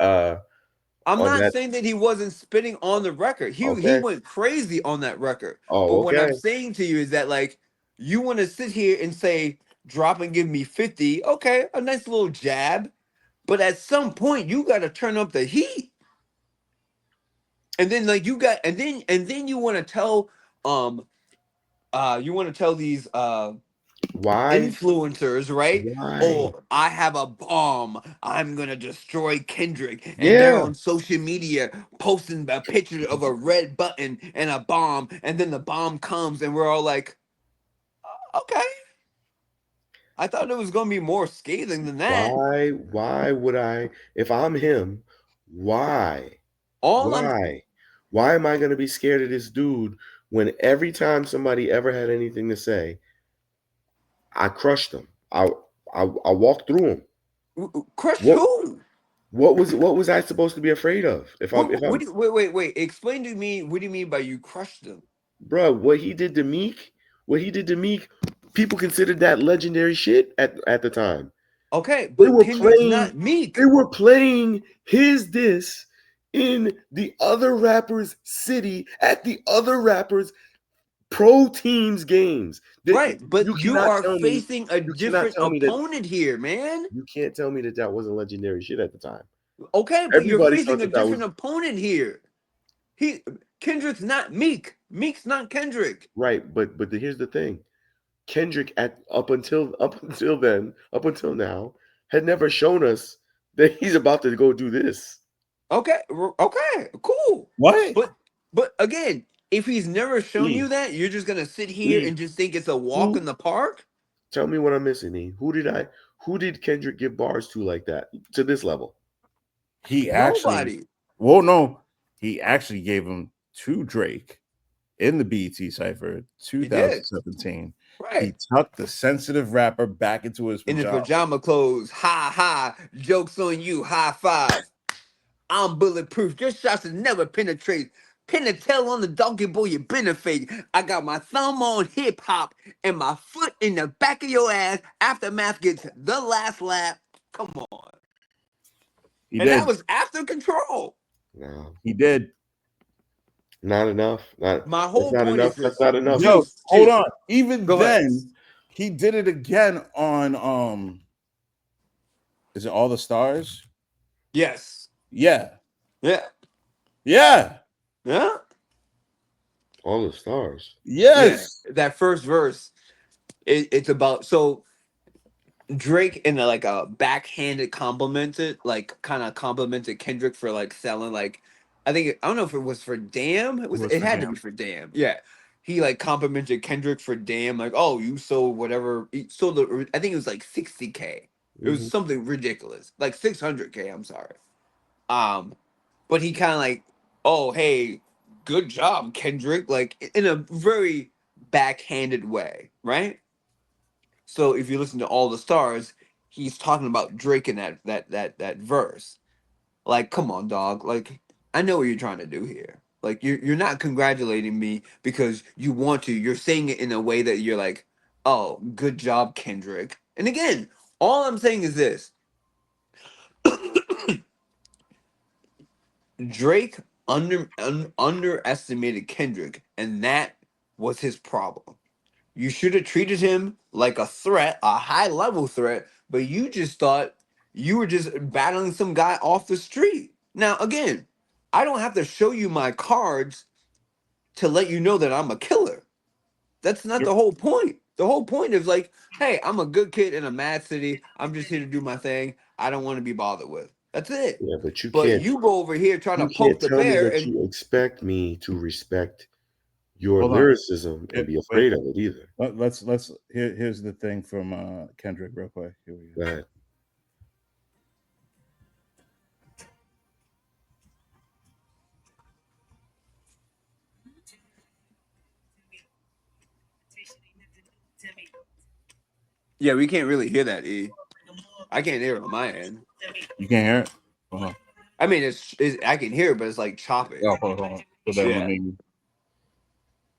[SPEAKER 3] I'm
[SPEAKER 1] on
[SPEAKER 3] not
[SPEAKER 1] that?
[SPEAKER 3] saying that he wasn't spitting on the record. He
[SPEAKER 1] Okay.
[SPEAKER 3] went crazy on that record. But
[SPEAKER 1] Oh,
[SPEAKER 3] what
[SPEAKER 1] okay.
[SPEAKER 3] I'm saying to you is that like you want to sit here and say drop and give me 50. Okay, a nice little jab. But at some point you got to turn up the heat. And then like you got and then you want to tell these
[SPEAKER 1] Why?
[SPEAKER 3] influencers, right?
[SPEAKER 1] Why?
[SPEAKER 3] Oh, I have a bomb. I'm gonna destroy Kendrick. And they're
[SPEAKER 1] Yeah.
[SPEAKER 3] on social media posting a picture of a red button and a bomb, and then the bomb comes, and we're all like, okay. I thought it was gonna be more scathing than that.
[SPEAKER 1] Why would I? If I'm him, why?
[SPEAKER 3] All I'm
[SPEAKER 1] Why am I gonna be scared of this dude when every time somebody ever had anything to say, I crushed them. I walked through them.
[SPEAKER 3] crush
[SPEAKER 1] What
[SPEAKER 3] who?
[SPEAKER 1] what was I supposed to be afraid of?
[SPEAKER 3] What do you, wait. Explain to me what do you mean by you crushed them?
[SPEAKER 1] Bro, what he did to Meek, people considered that legendary shit at the time.
[SPEAKER 3] Okay,
[SPEAKER 1] They
[SPEAKER 3] but
[SPEAKER 1] were
[SPEAKER 3] Kendrick's
[SPEAKER 1] playing
[SPEAKER 3] not Meek.
[SPEAKER 1] they were playing his diss in the other rappers' city at the other rappers' pro teams games.
[SPEAKER 3] Right, but
[SPEAKER 1] You
[SPEAKER 3] you
[SPEAKER 1] cannot
[SPEAKER 3] are
[SPEAKER 1] tell me
[SPEAKER 3] facing a
[SPEAKER 1] you cannot
[SPEAKER 3] different
[SPEAKER 1] tell me that
[SPEAKER 3] opponent here, man.
[SPEAKER 1] you can't tell me that that wasn't legendary shit at the time.
[SPEAKER 3] Okay, but you're
[SPEAKER 1] Everybody
[SPEAKER 3] facing
[SPEAKER 1] thought
[SPEAKER 3] a
[SPEAKER 1] that that
[SPEAKER 3] different
[SPEAKER 1] was
[SPEAKER 3] opponent here. He Kendrick's not Meek. Meek's not Kendrick.
[SPEAKER 1] right, but here's the thing. Kendrick up until now, had never shown us that he's about to go do this.
[SPEAKER 3] Okay, okay, cool.
[SPEAKER 2] What?
[SPEAKER 3] But again, if he's never shown
[SPEAKER 1] E,
[SPEAKER 3] you that, you're just gonna sit here
[SPEAKER 1] E,
[SPEAKER 3] and just think it's a walk
[SPEAKER 1] who
[SPEAKER 3] in the park.
[SPEAKER 1] tell me what I'm missing, E. Who did Kendrick give bars to like that to this level?
[SPEAKER 2] He actually,
[SPEAKER 3] Nobody.
[SPEAKER 2] well, no, he actually gave him to Drake in the BET Cypher
[SPEAKER 3] He did
[SPEAKER 2] 2017. He
[SPEAKER 3] right
[SPEAKER 2] tucked the sensitive rapper back into his
[SPEAKER 3] in his
[SPEAKER 2] pajamas.
[SPEAKER 3] pajama clothes. Ha ha! Jokes on you. High five. I'm bulletproof. Your shots will never penetrate. Pin a tail on the donkey boy, you benefit. I got my thumb on hip hop and my foot in the back of your ass. Aftermath gets the last lap. Come on.
[SPEAKER 2] He
[SPEAKER 3] And that
[SPEAKER 2] did.
[SPEAKER 3] was after control.
[SPEAKER 1] No,
[SPEAKER 2] He did.
[SPEAKER 1] not enough. Not
[SPEAKER 3] My
[SPEAKER 1] that's
[SPEAKER 3] whole
[SPEAKER 1] not
[SPEAKER 3] point is
[SPEAKER 1] enough. That's
[SPEAKER 3] this.
[SPEAKER 1] not enough.
[SPEAKER 2] Yo,
[SPEAKER 3] Juice,
[SPEAKER 2] hold
[SPEAKER 3] juice.
[SPEAKER 2] on. Even
[SPEAKER 3] Go ahead.
[SPEAKER 2] then, he did it again on is it All the Stars?
[SPEAKER 3] Yes.
[SPEAKER 2] Yeah.
[SPEAKER 3] Yeah.
[SPEAKER 2] Yeah.
[SPEAKER 3] Yeah.
[SPEAKER 1] All the stars.
[SPEAKER 2] Yes.
[SPEAKER 3] Yeah. That first verse, it's about so Drake in a, like a backhanded complimented Kendrick for like selling like I don't know if it was for Damn. It
[SPEAKER 2] For
[SPEAKER 3] had to be
[SPEAKER 2] Damn.
[SPEAKER 3] for Damn. Yeah. He like complimented Kendrick for Damn, like, oh, you sold whatever he sold I think it was like 60K. It was
[SPEAKER 1] Mhm.
[SPEAKER 3] something ridiculous. Like 600K, I'm sorry. Um, but he kind of like, oh, hey, good job, Kendrick, like in a very backhanded way, right? So if you listen to All the Stars, he's talking about Drake in that verse. Like, come on, dog. Like, I know what you're trying to do here. Like, you're not congratulating me because you want to. You're saying it in a way that you're like, oh, good job, Kendrick. And again, all I'm saying is this: Drake underestimated Kendrick, and that was his problem. You should have treated him like a threat, a high level threat, but you just thought you were just battling some guy off the street. Now, again, I don't have to show you my cards to let you know that I'm a killer. That's not
[SPEAKER 1] Yep.
[SPEAKER 3] the whole point. The whole point is like, hey, I'm a good kid in a mad city. I'm just here to do my thing. I don't want to be bothered with. That's it.
[SPEAKER 1] Yeah, but
[SPEAKER 3] But you go over here trying to
[SPEAKER 1] you
[SPEAKER 3] poke
[SPEAKER 1] can't
[SPEAKER 3] the
[SPEAKER 1] tell me
[SPEAKER 3] bear
[SPEAKER 1] that
[SPEAKER 3] and
[SPEAKER 1] you expect me to respect your
[SPEAKER 2] Hold on.
[SPEAKER 1] lyricism and be
[SPEAKER 2] Wait.
[SPEAKER 1] afraid of it either.
[SPEAKER 2] Let's here's the thing from Kendrick real quick. Here we
[SPEAKER 1] Go
[SPEAKER 2] go.
[SPEAKER 1] ahead.
[SPEAKER 3] Yeah, we can't really hear that, E. I can't hear it on my end.
[SPEAKER 2] You can't hear it? Uh-huh.
[SPEAKER 3] I mean, it's I can hear it, but it's like chopping.
[SPEAKER 2] Oh, hold on. So that
[SPEAKER 3] Yeah.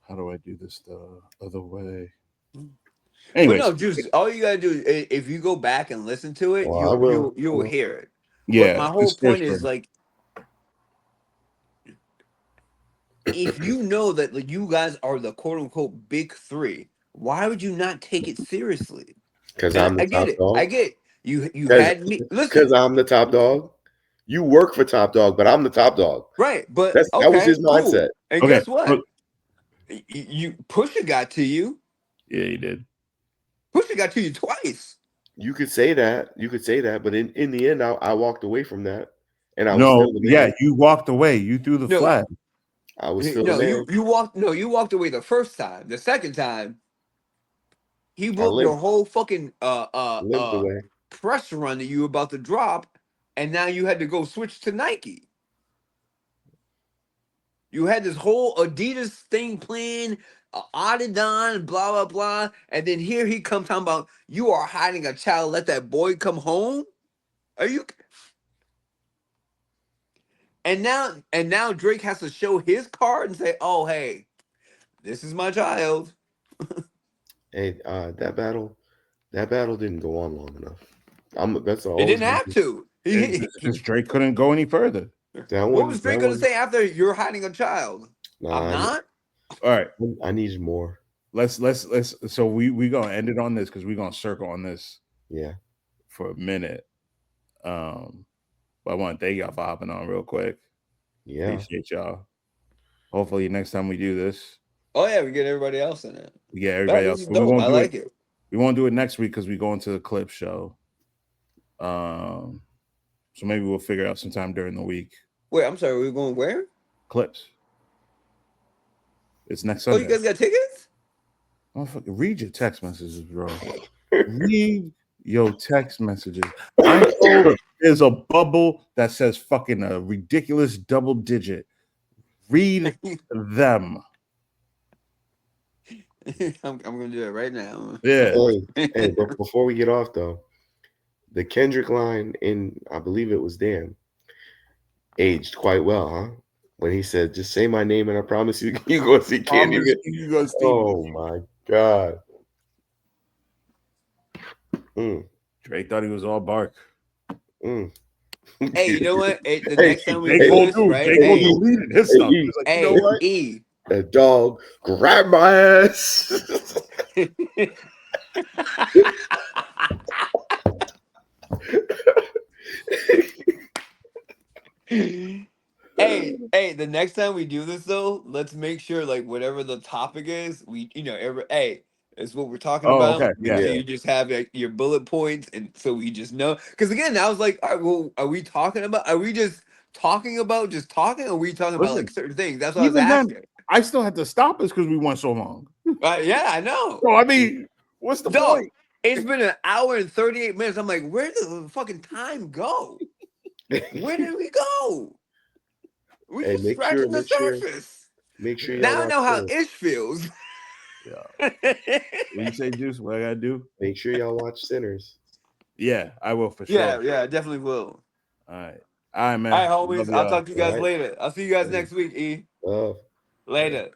[SPEAKER 2] How do I do this the other way?
[SPEAKER 3] Anyway, no, Juice. All you gotta do is if you go back and listen to it, you'll hear it.
[SPEAKER 2] Yeah.
[SPEAKER 3] But my whole point is like, if you know that like, you guys are the quote unquote big three, why would you not take it seriously?
[SPEAKER 1] Because I'm the top dog.
[SPEAKER 3] I get it. You had me. Listen,
[SPEAKER 1] because I'm the top dog. You work for Top Dog, but I'm the top dog.
[SPEAKER 3] Right, but
[SPEAKER 1] that was his mindset.
[SPEAKER 3] And guess what? You Pusha got to you.
[SPEAKER 2] Yeah, he did.
[SPEAKER 3] Pusha got to you twice.
[SPEAKER 1] You could say that, but in the end, I walked away from that, and I
[SPEAKER 2] was
[SPEAKER 1] still the man.
[SPEAKER 2] You walked away. You threw the flag.
[SPEAKER 1] I was still the man.
[SPEAKER 3] You walked away the first time. The second time, he broke your whole fucking press run that you were about to drop, and now you had to go switch to Nike. You had this whole Adidas thing playing, Adidas, blah, blah, blah. And then here he comes talking about, you are hiding a child, let that boy come home? Are you... And now Drake has to show his card and say, oh, hey, this is my child.
[SPEAKER 1] Hey, that battle didn't go on long enough. That's all.
[SPEAKER 3] It didn't have to.
[SPEAKER 2] Because Drake couldn't go any further.
[SPEAKER 3] What was Drake going to say after you're hiding a child? I'm not.
[SPEAKER 2] All right.
[SPEAKER 1] I need more.
[SPEAKER 2] Let's so we gonna end it on this because we're gonna circle on this.
[SPEAKER 1] Yeah.
[SPEAKER 2] For a minute. But I want to thank y'all for hopping on real quick.
[SPEAKER 1] Yeah.
[SPEAKER 2] Appreciate y'all. Hopefully next time we do this.
[SPEAKER 3] Oh yeah, we get everybody else in it.
[SPEAKER 2] We get everybody else.
[SPEAKER 3] I like it.
[SPEAKER 2] We won't do it next week because we go into the Clipse show. So maybe we'll figure out sometime during the week.
[SPEAKER 3] Wait, I'm sorry, we're going where?
[SPEAKER 2] Clipse. It's next Sunday.
[SPEAKER 3] Oh, you guys got tickets?
[SPEAKER 2] Oh, read your text messages, bro. Read your text messages. I know there's a bubble that says fucking a ridiculous double digit. Read them.
[SPEAKER 3] I'm gonna do it right now.
[SPEAKER 2] Yeah.
[SPEAKER 1] Hey, but before we get off though, the Kendrick line in, I believe it was Damn, aged quite well, huh? When he said, "Just say my name and I promise you, you go see Candyman." Oh my God.
[SPEAKER 2] Drake thought he was all bark.
[SPEAKER 3] Hey, you know what? The next time we do this, right?
[SPEAKER 1] Hey, you know what?
[SPEAKER 3] E.
[SPEAKER 1] The dog grab my ass.
[SPEAKER 3] Hey, the next time we do this though, let's make sure like whatever the topic is, we it's what we're talking about.
[SPEAKER 2] Okay.
[SPEAKER 3] Yeah. So you just have like, your bullet points, and so we just know. Because again, I was like, all right, well, are we just talking about? Or are we talking about like certain things? That's what I was asking.
[SPEAKER 2] I still had to stop us because we went so long.
[SPEAKER 3] Yeah, I know.
[SPEAKER 2] So I mean, what's the point?
[SPEAKER 3] It's been an hour and 38 minutes. I'm like, where did the fucking time go? Where did we go? We just scratching the surface.
[SPEAKER 1] Make sure
[SPEAKER 3] now I know how Ish feels.
[SPEAKER 2] Yeah. What you say, Juice? What I gotta do?
[SPEAKER 1] Make sure y'all watch Sinners.
[SPEAKER 2] Yeah, I will for sure.
[SPEAKER 3] Yeah, I definitely will.
[SPEAKER 2] All right, man.
[SPEAKER 3] All right, homies. I'll talk to you guys later. I'll see you guys next week, E. Later.